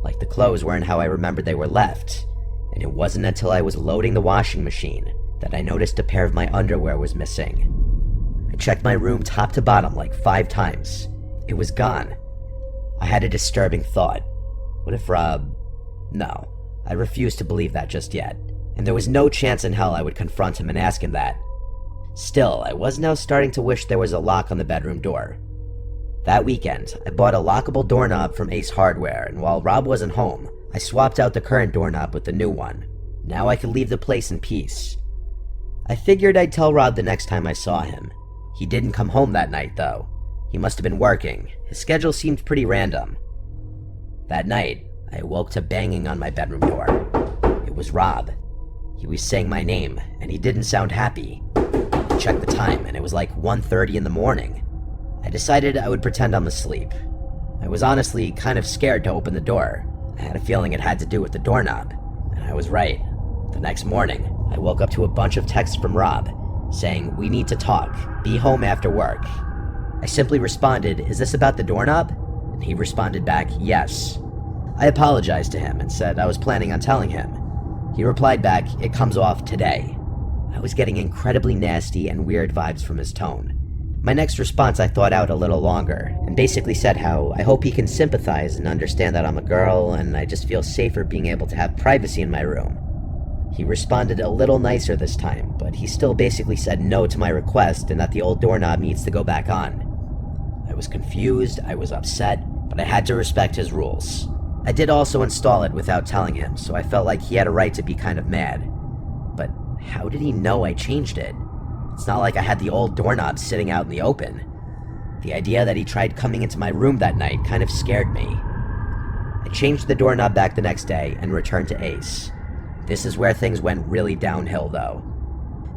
Like the clothes weren't how I remembered they were left, and it wasn't until I was loading the washing machine that I noticed a pair of my underwear was missing. I checked my room top to bottom like 5 times. It was gone. I had a disturbing thought. What if Rob... No, I refused to believe that just yet, and there was no chance in hell I would confront him and ask him that. Still, I was now starting to wish there was a lock on the bedroom door. That weekend, I bought a lockable doorknob from Ace Hardware, and while Rob wasn't home, I swapped out the current doorknob with the new one. Now I could leave the place in peace. I figured I'd tell Rob the next time I saw him. He didn't come home that night, though. He must have been working. His schedule seemed pretty random. That night, I woke to banging on my bedroom door. It was Rob. He was saying my name, and he didn't sound happy. I checked the time, and it was like 1:30 in the morning. I decided I would pretend I'm asleep. I was honestly kind of scared to open the door. I had a feeling it had to do with the doorknob, and I was right. The next morning, I woke up to a bunch of texts from Rob, saying, "We need to talk. Be home after work." I simply responded, "Is this about the doorknob?" And he responded back, "Yes." I apologized to him and said I was planning on telling him. He replied back, "It comes off today." I was getting incredibly nasty and weird vibes from his tone. My next response I thought out a little longer, and basically said how I hope he can sympathize and understand that I'm a girl, and I just feel safer being able to have privacy in my room. He responded a little nicer this time, but he still basically said no to my request and that the old doorknob needs to go back on. I was confused, I was upset, but I had to respect his rules. I did also install it without telling him, so I felt like he had a right to be kind of mad. But how did he know I changed it? It's not like I had the old doorknob sitting out in the open. The idea that he tried coming into my room that night kind of scared me. I changed the doorknob back the next day and returned to Ace. This is where things went really downhill, though.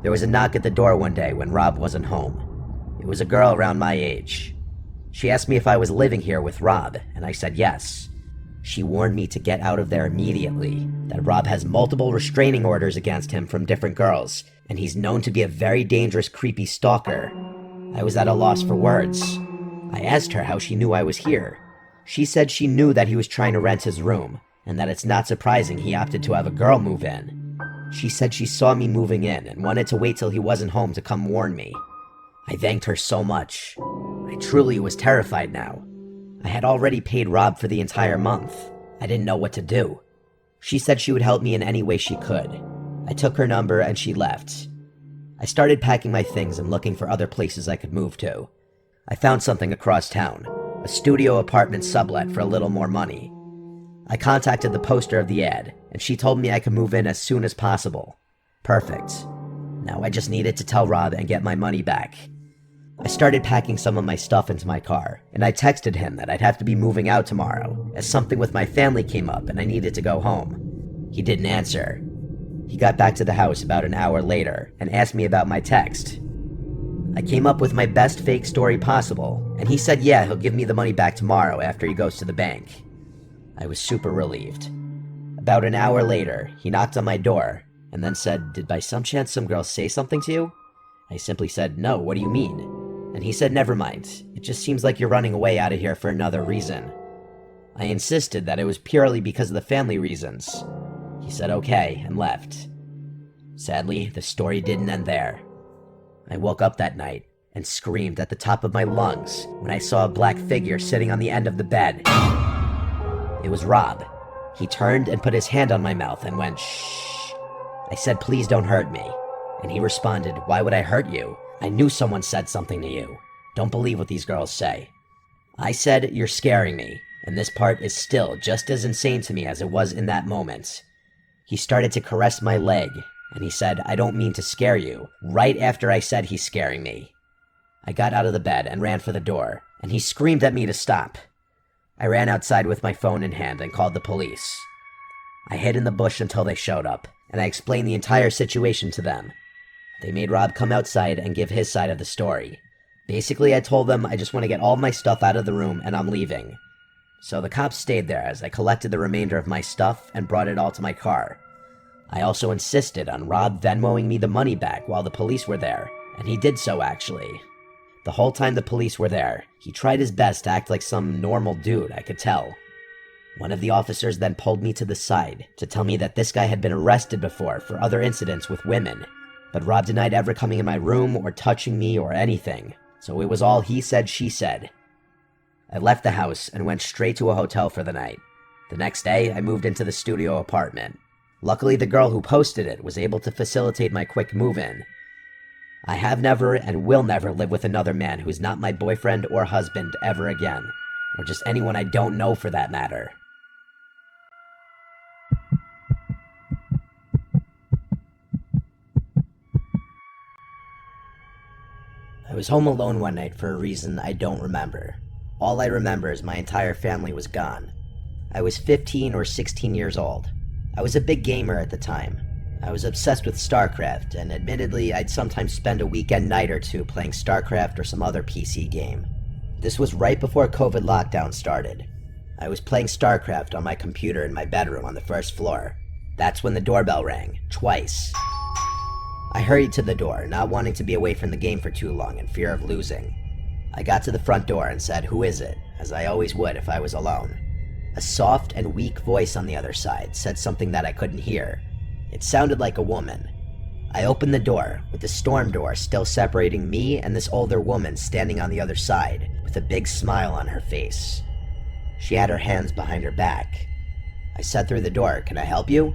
There was a knock at the door one day when Rob wasn't home. It was a girl around my age. She asked me if I was living here with Rob, and I said yes. She warned me to get out of there immediately, that Rob has multiple restraining orders against him from different girls, and he's known to be a very dangerous, creepy stalker. I was at a loss for words. I asked her how she knew I was here. She said she knew that he was trying to rent his room, and that it's not surprising he opted to have a girl move in. She said she saw me moving in and wanted to wait till he wasn't home to come warn me. I thanked her so much. I truly was terrified now. I had already paid Rob for the entire month. I didn't know what to do. She said she would help me in any way she could. I took her number and she left. I started packing my things and looking for other places I could move to. I found something across town, a studio apartment sublet for a little more money. I contacted the poster of the ad, and she told me I could move in as soon as possible. Perfect. Now I just needed to tell Rob and get my money back. I started packing some of my stuff into my car, and I texted him that I'd have to be moving out tomorrow, as something with my family came up and I needed to go home. He didn't answer. He got back to the house about an hour later and asked me about my text. I came up with my best fake story possible, and he said yeah, he'll give me the money back tomorrow after he goes to the bank. I was super relieved. About an hour later, he knocked on my door, and then said, "Did by some chance some girl say something to you?" I simply said, "No, what do you mean?" And he said, "Never mind. It just seems like you're running away out of here for another reason." I insisted that it was purely because of the family reasons. He said okay and left. Sadly, the story didn't end there. I woke up that night and screamed at the top of my lungs when I saw a black figure sitting on the end of the bed. It was Rob. He turned and put his hand on my mouth and went, "Shh." I said, "Please don't hurt me." And he responded, "Why would I hurt you? I knew someone said something to you. Don't believe what these girls say." I said, "You're scaring me," and this part is still just as insane to me as it was in that moment. He started to caress my leg, and he said, "I don't mean to scare you," right after I said he's scaring me. I got out of the bed and ran for the door, and he screamed at me to stop. I ran outside with my phone in hand and called the police. I hid in the bush until they showed up, and I explained the entire situation to them. They made Rob come outside and give his side of the story. Basically, I told them I just want to get all my stuff out of the room and I'm leaving. So the cops stayed there as I collected the remainder of my stuff and brought it all to my car. I also insisted on Rob Venmoing me the money back while the police were there, and he did so actually. The whole time the police were there, he tried his best to act like some normal dude, I could tell. One of the officers then pulled me to the side to tell me that this guy had been arrested before for other incidents with women, but Rob denied ever coming in my room or touching me or anything, so it was all he said, she said. I left the house and went straight to a hotel for the night. The next day, I moved into the studio apartment. Luckily, the girl who posted it was able to facilitate my quick move-in. I have never and will never live with another man who's not my boyfriend or husband ever again, or just anyone I don't know for that matter. I was home alone one night for a reason I don't remember. All I remember is my entire family was gone. I was 15 or 16 years old. I was a big gamer at the time. I was obsessed with StarCraft, and admittedly, I'd sometimes spend a weekend night or two playing StarCraft or some other PC game. This was right before COVID lockdown started. I was playing StarCraft on my computer in my bedroom on the first floor. That's when the doorbell rang, twice. I hurried to the door, not wanting to be away from the game for too long in fear of losing. I got to the front door and said, "Who is it?" as I always would if I was alone. A soft and weak voice on the other side said something that I couldn't hear. It sounded like a woman. I opened the door, with the storm door still separating me and this older woman standing on the other side, with a big smile on her face. She had her hands behind her back. I said through the door, "Can I help you?"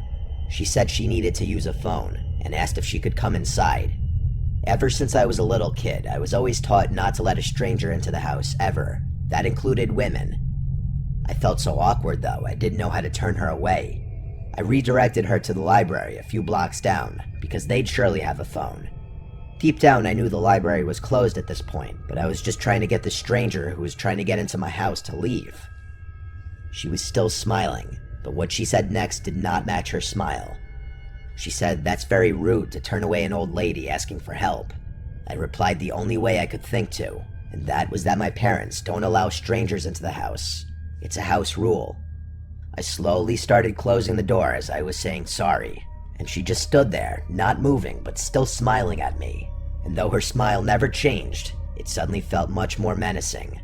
She said she needed to use a phone, and asked if she could come inside. Ever since I was a little kid, I was always taught not to let a stranger into the house, ever. That included women. I felt so awkward though, I didn't know how to turn her away. I redirected her to the library a few blocks down, because they'd surely have a phone. Deep down, I knew the library was closed at this point, but I was just trying to get the stranger who was trying to get into my house to leave. She was still smiling, but what she said next did not match her smile. She said, "That's very rude to turn away an old lady asking for help." I replied the only way I could think to, and that was that my parents don't allow strangers into the house. It's a house rule. I slowly started closing the door as I was saying sorry, and she just stood there, not moving, but still smiling at me. And though her smile never changed, it suddenly felt much more menacing.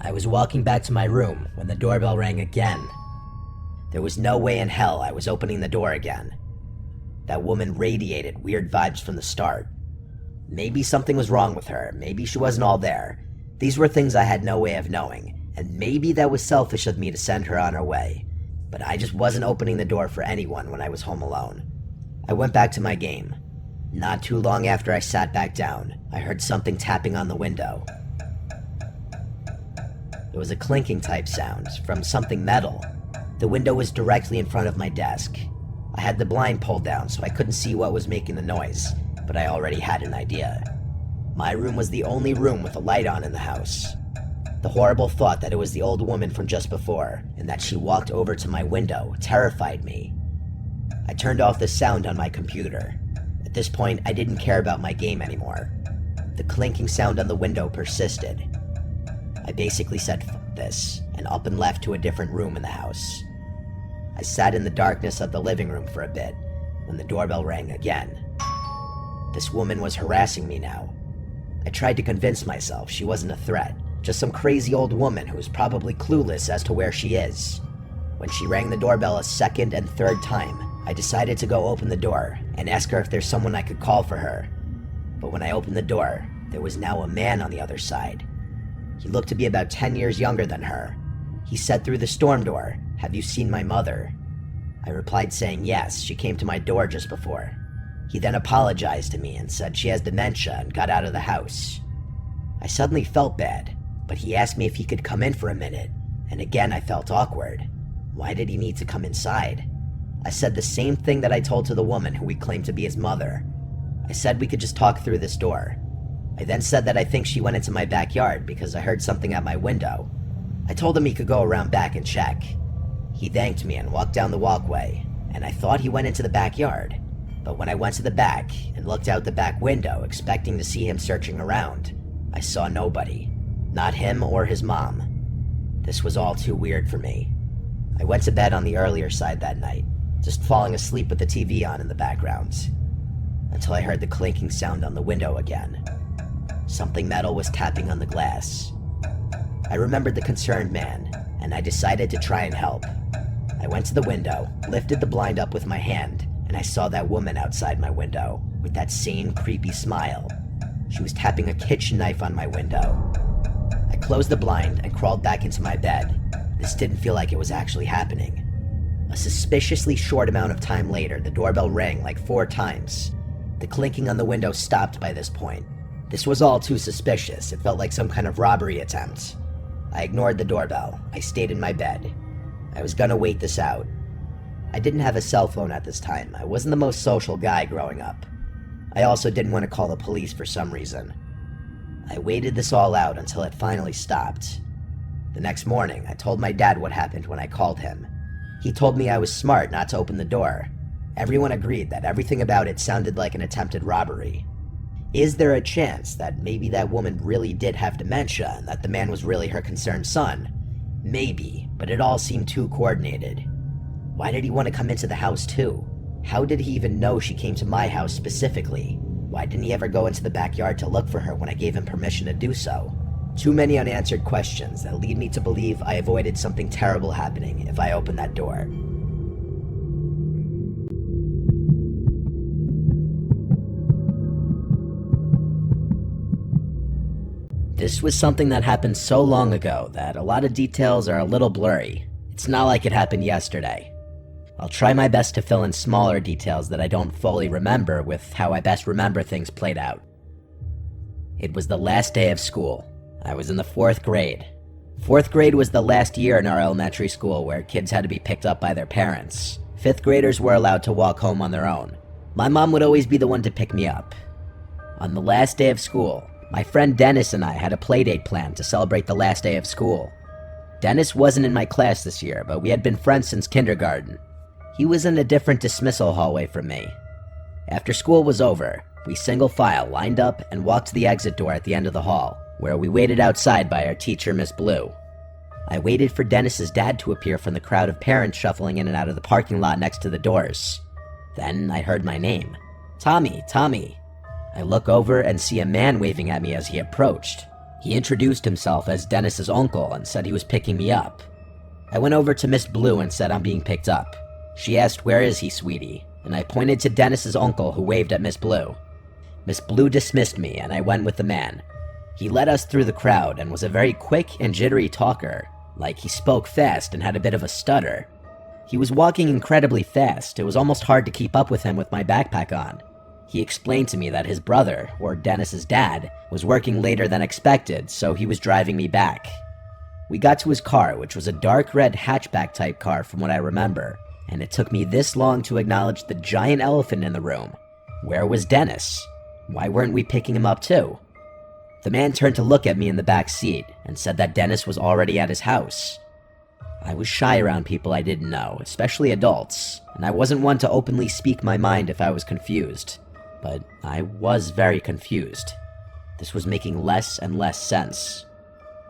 I was walking back to my room when the doorbell rang again. There was no way in hell I was opening the door again. That woman radiated weird vibes from the start. Maybe something was wrong with her, maybe she wasn't all there. These were things I had no way of knowing, and maybe that was selfish of me to send her on her way. But I just wasn't opening the door for anyone when I was home alone. I went back to my game. Not too long after I sat back down, I heard something tapping on the window. It was a clinking type sound from something metal. The window was directly in front of my desk. I had the blind pulled down so I couldn't see what was making the noise, but I already had an idea. My room was the only room with a light on in the house. The horrible thought that it was the old woman from just before, and that she walked over to my window, terrified me. I turned off the sound on my computer. At this point, I didn't care about my game anymore. The clinking sound on the window persisted. I basically said, "F this," and up and left to a different room in the house. I sat in the darkness of the living room for a bit, when the doorbell rang again. This woman was harassing me now. I tried to convince myself she wasn't a threat, just some crazy old woman who was probably clueless as to where she is. When she rang the doorbell a second and third time, I decided to go open the door and ask her if there's someone I could call for her. but when I opened the door, there was now a man on the other side. He looked to be about 10 years younger than her. He said through the storm door, "Have you seen my mother?" I replied saying yes, she came to my door just before. He then apologized to me and said she has dementia and got out of the house. I suddenly felt bad, but he asked me if he could come in for a minute, and again I felt awkward. Why did he need to come inside? I said the same thing that I told to the woman who we claimed to be his mother. I said we could just talk through this door. I then said that I think she went into my backyard because I heard something at my window. I told him he could go around back and check. He thanked me and walked down the walkway, and I thought he went into the backyard. But when I went to the back and looked out the back window expecting to see him searching around, I saw nobody. Not him or his mom. This was all too weird for me. I went to bed on the earlier side that night, just falling asleep with the TV on in the background, until I heard the clinking sound on the window again. Something metal was tapping on the glass. I remembered the concerned man, and I decided to try and help. I went to the window, lifted the blind up with my hand, and I saw that woman outside my window, with that same creepy smile. She was tapping a kitchen knife on my window. I closed the blind and crawled back into my bed. This didn't feel like it was actually happening. A suspiciously short amount of time later, the doorbell rang like 4 times. The clinking on the window stopped by this point. This was all too suspicious. It felt like some kind of robbery attempt. I ignored the doorbell. I stayed in my bed. I was gonna wait this out. I didn't have a cell phone at this time. I wasn't the most social guy growing up. I also didn't want to call the police for some reason. I waited this all out until it finally stopped. The next morning, I told my dad what happened when I called him. He told me I was smart not to open the door. Everyone agreed that everything about it sounded like an attempted robbery. Is there a chance that maybe that woman really did have dementia and that the man was really her concerned son? Maybe, but it all seemed too coordinated. Why did he want to come into the house too? How did he even know she came to my house specifically? Why didn't he ever go into the backyard to look for her when I gave him permission to do so? Too many unanswered questions that lead me to believe I avoided something terrible happening if I opened that door. This was something that happened so long ago that a lot of details are a little blurry. It's not like it happened yesterday. I'll try my best to fill in smaller details that I don't fully remember with how I best remember things played out. It was the last day of school. I was in the 4th grade. 4th grade was the last year in our elementary school where kids had to be picked up by their parents. 5th graders were allowed to walk home on their own. My mom would always be the one to pick me up. On the last day of school, my friend Dennis and I had a playdate planned to celebrate the last day of school. Dennis wasn't in my class this year, but we had been friends since kindergarten. He was in a different dismissal hallway from me. After school was over, we single file lined up and walked to the exit door at the end of the hall, where we waited outside by our teacher, Miss Blue. I waited for Dennis's dad to appear from the crowd of parents shuffling in and out of the parking lot next to the doors. Then I heard my name. Tommy, Tommy. I look over and see a man waving at me as he approached. He introduced himself as Dennis's uncle and said he was picking me up. I went over to Miss Blue and said I'm being picked up. She asked, "Where is he, sweetie?" And I pointed to Dennis's uncle who waved at Miss Blue. Miss Blue dismissed me and I went with the man. He led us through the crowd and was a very quick and jittery talker, like he spoke fast and had a bit of a stutter. He was walking incredibly fast. It was almost hard to keep up with him with my backpack on. He explained to me that his brother, or Dennis's dad, was working later than expected, so he was driving me back. We got to his car, which was a dark red hatchback type car from what I remember, and it took me this long to acknowledge the giant elephant in the room. Where was Dennis? Why weren't we picking him up too? The man turned to look at me in the back seat and said that Dennis was already at his house. I was shy around people I didn't know, especially adults, and I wasn't one to openly speak my mind if I was confused. But I was very confused. This was making less and less sense.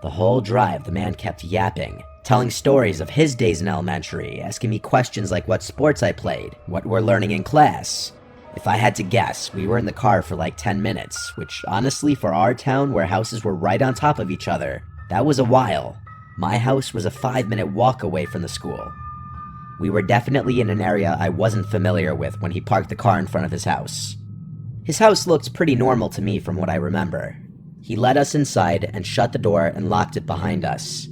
The whole drive, the man kept yapping, telling stories of his days in elementary, asking me questions like what sports I played, what we're learning in class. If I had to guess, we were in the car for like 10 minutes, which honestly for our town where houses were right on top of each other, that was a while. My house was a 5-minute walk away from the school. We were definitely in an area I wasn't familiar with when he parked the car in front of his house. His house looked pretty normal to me from what I remember. He led us inside and shut the door and locked it behind us.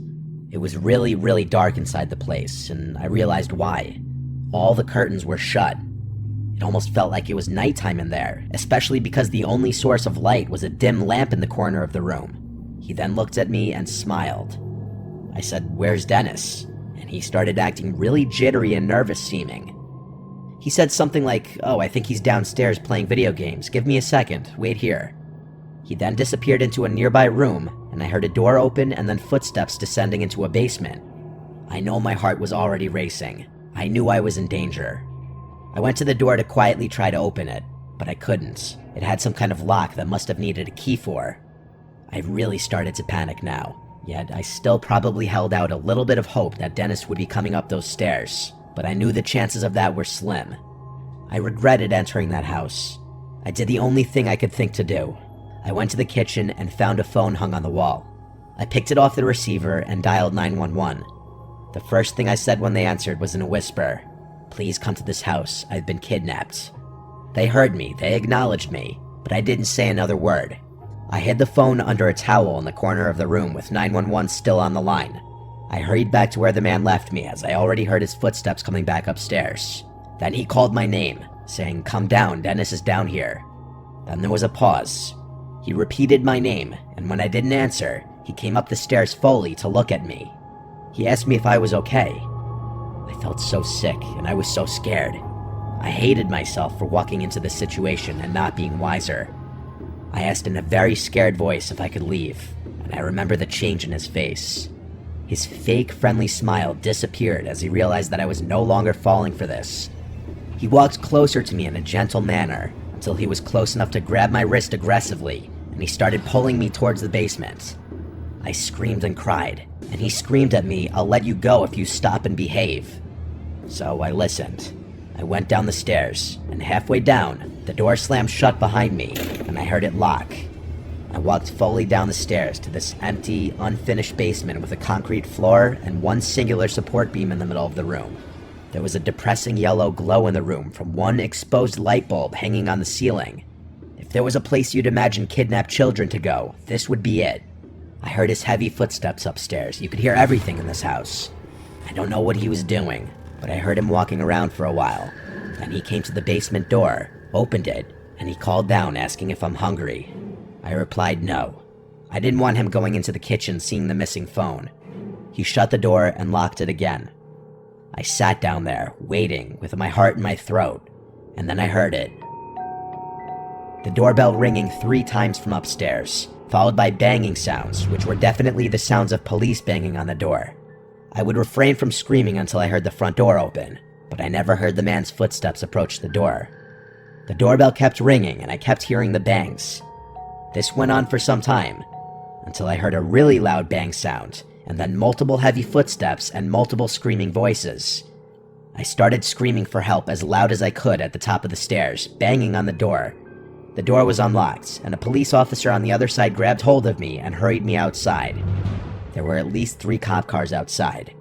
It was really, really dark inside the place, and I realized why. All the curtains were shut. It almost felt like it was nighttime in there, especially because the only source of light was a dim lamp in the corner of the room. He then looked at me and smiled. I said, "Where's Dennis?" And he started acting really jittery and nervous seeming. He said something like, "Oh, I think he's downstairs playing video games. Give me a second. Wait here." He then disappeared into a nearby room, and I heard a door open and then footsteps descending into a basement. I know my heart was already racing. I knew I was in danger. I went to the door to quietly try to open it, but I couldn't. It had some kind of lock that must have needed a key for. I really started to panic now, yet I still probably held out a little bit of hope that Dennis would be coming up those stairs, but I knew the chances of that were slim. I regretted entering that house. I did the only thing I could think to do. I went to the kitchen and found a phone hung on the wall. I picked it off the receiver and dialed 911. The first thing I said when they answered was in a whisper, "Please come to this house. I've been kidnapped." They heard me, they acknowledged me, but I didn't say another word. I hid the phone under a towel in the corner of the room with 911 still on the line. I hurried back to where the man left me as I already heard his footsteps coming back upstairs. Then he called my name, saying, "Come down, Dennis is down here." Then there was a pause. He repeated my name, and when I didn't answer, he came up the stairs fully to look at me. He asked me if I was okay. I felt so sick, and I was so scared. I hated myself for walking into this situation and not being wiser. I asked in a very scared voice if I could leave, and I remember the change in his face. His fake, friendly smile disappeared as he realized that I was no longer falling for this. He walked closer to me in a gentle manner until he was close enough to grab my wrist aggressively, and he started pulling me towards the basement. I screamed and cried, and he screamed at me, "I'll let you go if you stop and behave." So I listened. I went down the stairs, and halfway down, the door slammed shut behind me, and I heard it lock. I walked fully down the stairs to this empty, unfinished basement with a concrete floor and one singular support beam in the middle of the room. There was a depressing yellow glow in the room from one exposed light bulb hanging on the ceiling. If there was a place you'd imagine kidnapped children to go, this would be it. I heard his heavy footsteps upstairs. You could hear everything in this house. I don't know what he was doing, but I heard him walking around for a while. Then he came to the basement door, opened it, and he called down asking if I'm hungry. I replied no. I didn't want him going into the kitchen seeing the missing phone. He shut the door and locked it again. I sat down there, waiting, with my heart in my throat, and then I heard it. The doorbell ringing 3 times from upstairs, followed by banging sounds, which were definitely the sounds of police banging on the door. I would refrain from screaming until I heard the front door open, but I never heard the man's footsteps approach the door. The doorbell kept ringing, and I kept hearing the bangs. This went on for some time, until I heard a really loud bang sound, and then multiple heavy footsteps and multiple screaming voices. I started screaming for help as loud as I could at the top of the stairs, banging on the door. The door was unlocked, and a police officer on the other side grabbed hold of me and hurried me outside. There were at least 3 cop cars outside.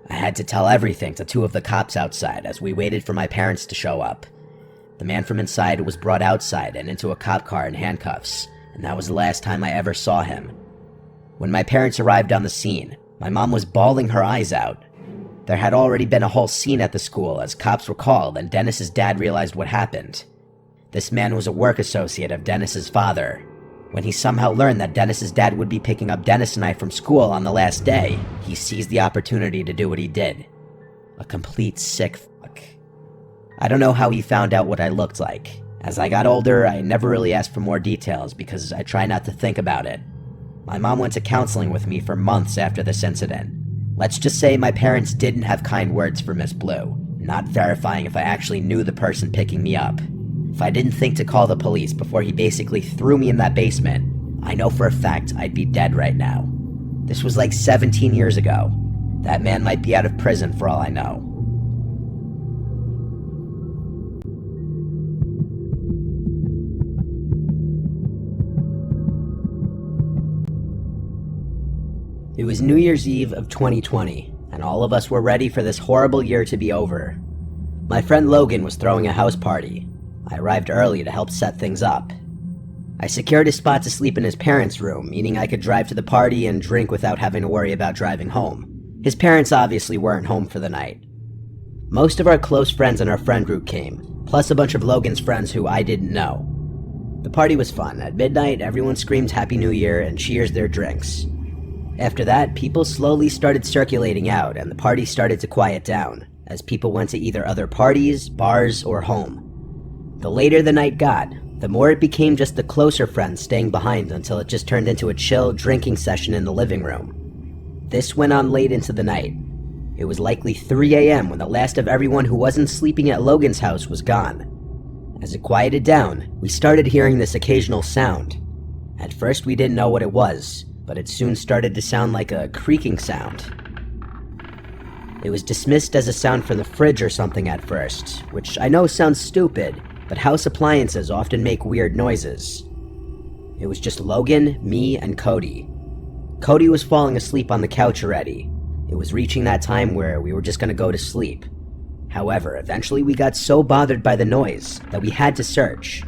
I had to tell everything to 2 of the cops outside as we waited for my parents to show up. The man from inside was brought outside and into a cop car in handcuffs, and that was the last time I ever saw him. When my parents arrived on the scene, my mom was bawling her eyes out. There had already been a whole scene at the school as cops were called and Dennis's dad realized what happened. This man was a work associate of Dennis's father. When he somehow learned that Dennis's dad would be picking up Dennis and I from school on the last day, he seized the opportunity to do what he did. A complete sick fuck. I don't know how he found out what I looked like. As I got older, I never really asked for more details because I try not to think about it. My mom went to counseling with me for months after this incident. Let's just say my parents didn't have kind words for Miss Blue, not verifying if I actually knew the person picking me up. If I didn't think to call the police before he basically threw me in that basement, I know for a fact I'd be dead right now. This was like 17 years ago. That man might be out of prison for all I know. It was New Year's Eve of 2020, and all of us were ready for this horrible year to be over. My friend Logan was throwing a house party. I arrived early to help set things up. I secured a spot to sleep in his parents' room, meaning I could drive to the party and drink without having to worry about driving home. His parents obviously weren't home for the night. Most of our close friends in our friend group came, plus a bunch of Logan's friends who I didn't know. The party was fun. At midnight, everyone screamed Happy New Year and cheers their drinks. After that, people slowly started circulating out and the party started to quiet down, as people went to either other parties, bars, or home. The later the night got, the more it became just the closer friends staying behind until it just turned into a chill drinking session in the living room. This went on late into the night. It was likely 3 a.m. when the last of everyone who wasn't sleeping at Logan's house was gone. As it quieted down, we started hearing this occasional sound. At first we didn't know what it was, but it soon started to sound like a creaking sound. It was dismissed as a sound from the fridge or something at first, which I know sounds stupid, but house appliances often make weird noises. It was just Logan, me, and Cody. Cody was falling asleep on the couch already. It was reaching that time where we were just gonna go to sleep. However, eventually we got so bothered by the noise that we had to search.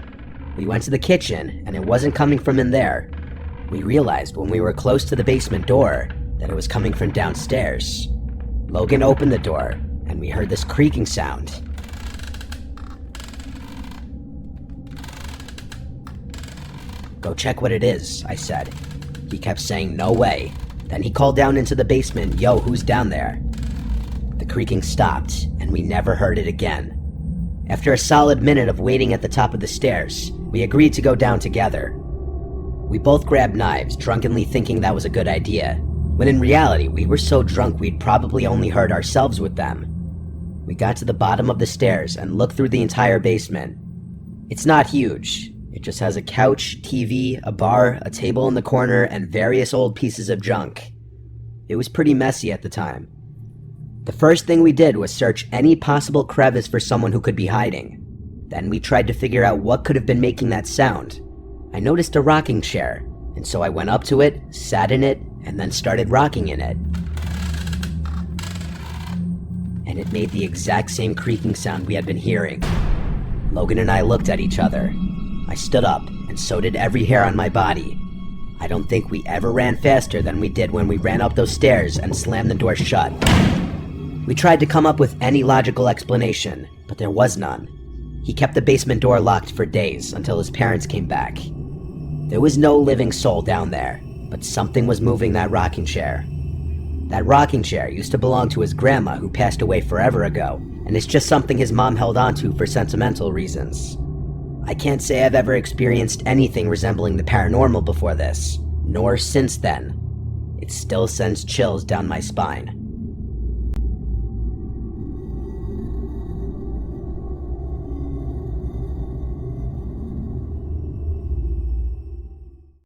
We went to the kitchen, and it wasn't coming from in there. We realized when we were close to the basement door that it was coming from downstairs. Logan opened the door, and we heard this creaking sound. "Go check what it is," I said. He kept saying, "No way." Then he called down into the basement, "Yo, who's down there?" The creaking stopped, and we never heard it again. After a solid minute of waiting at the top of the stairs, we agreed to go down together. We both grabbed knives, drunkenly thinking that was a good idea, when in reality we were so drunk we'd probably only hurt ourselves with them. We got to the bottom of the stairs and looked through the entire basement. It's not huge. It just has a couch, TV, a bar, a table in the corner, and various old pieces of junk. It was pretty messy at the time. The first thing we did was search any possible crevice for someone who could be hiding. Then we tried to figure out what could have been making that sound. I noticed a rocking chair, and so I went up to it, sat in it, and then started rocking in it. And it made the exact same creaking sound we had been hearing. Logan and I looked at each other. I stood up, and so did every hair on my body. I don't think we ever ran faster than we did when we ran up those stairs and slammed the door shut. We tried to come up with any logical explanation, but there was none. He kept the basement door locked for days until his parents came back. There was no living soul down there, but something was moving that rocking chair. That rocking chair used to belong to his grandma who passed away forever ago, and it's just something his mom held onto for sentimental reasons. I can't say I've ever experienced anything resembling the paranormal before this, nor since then. It still sends chills down my spine.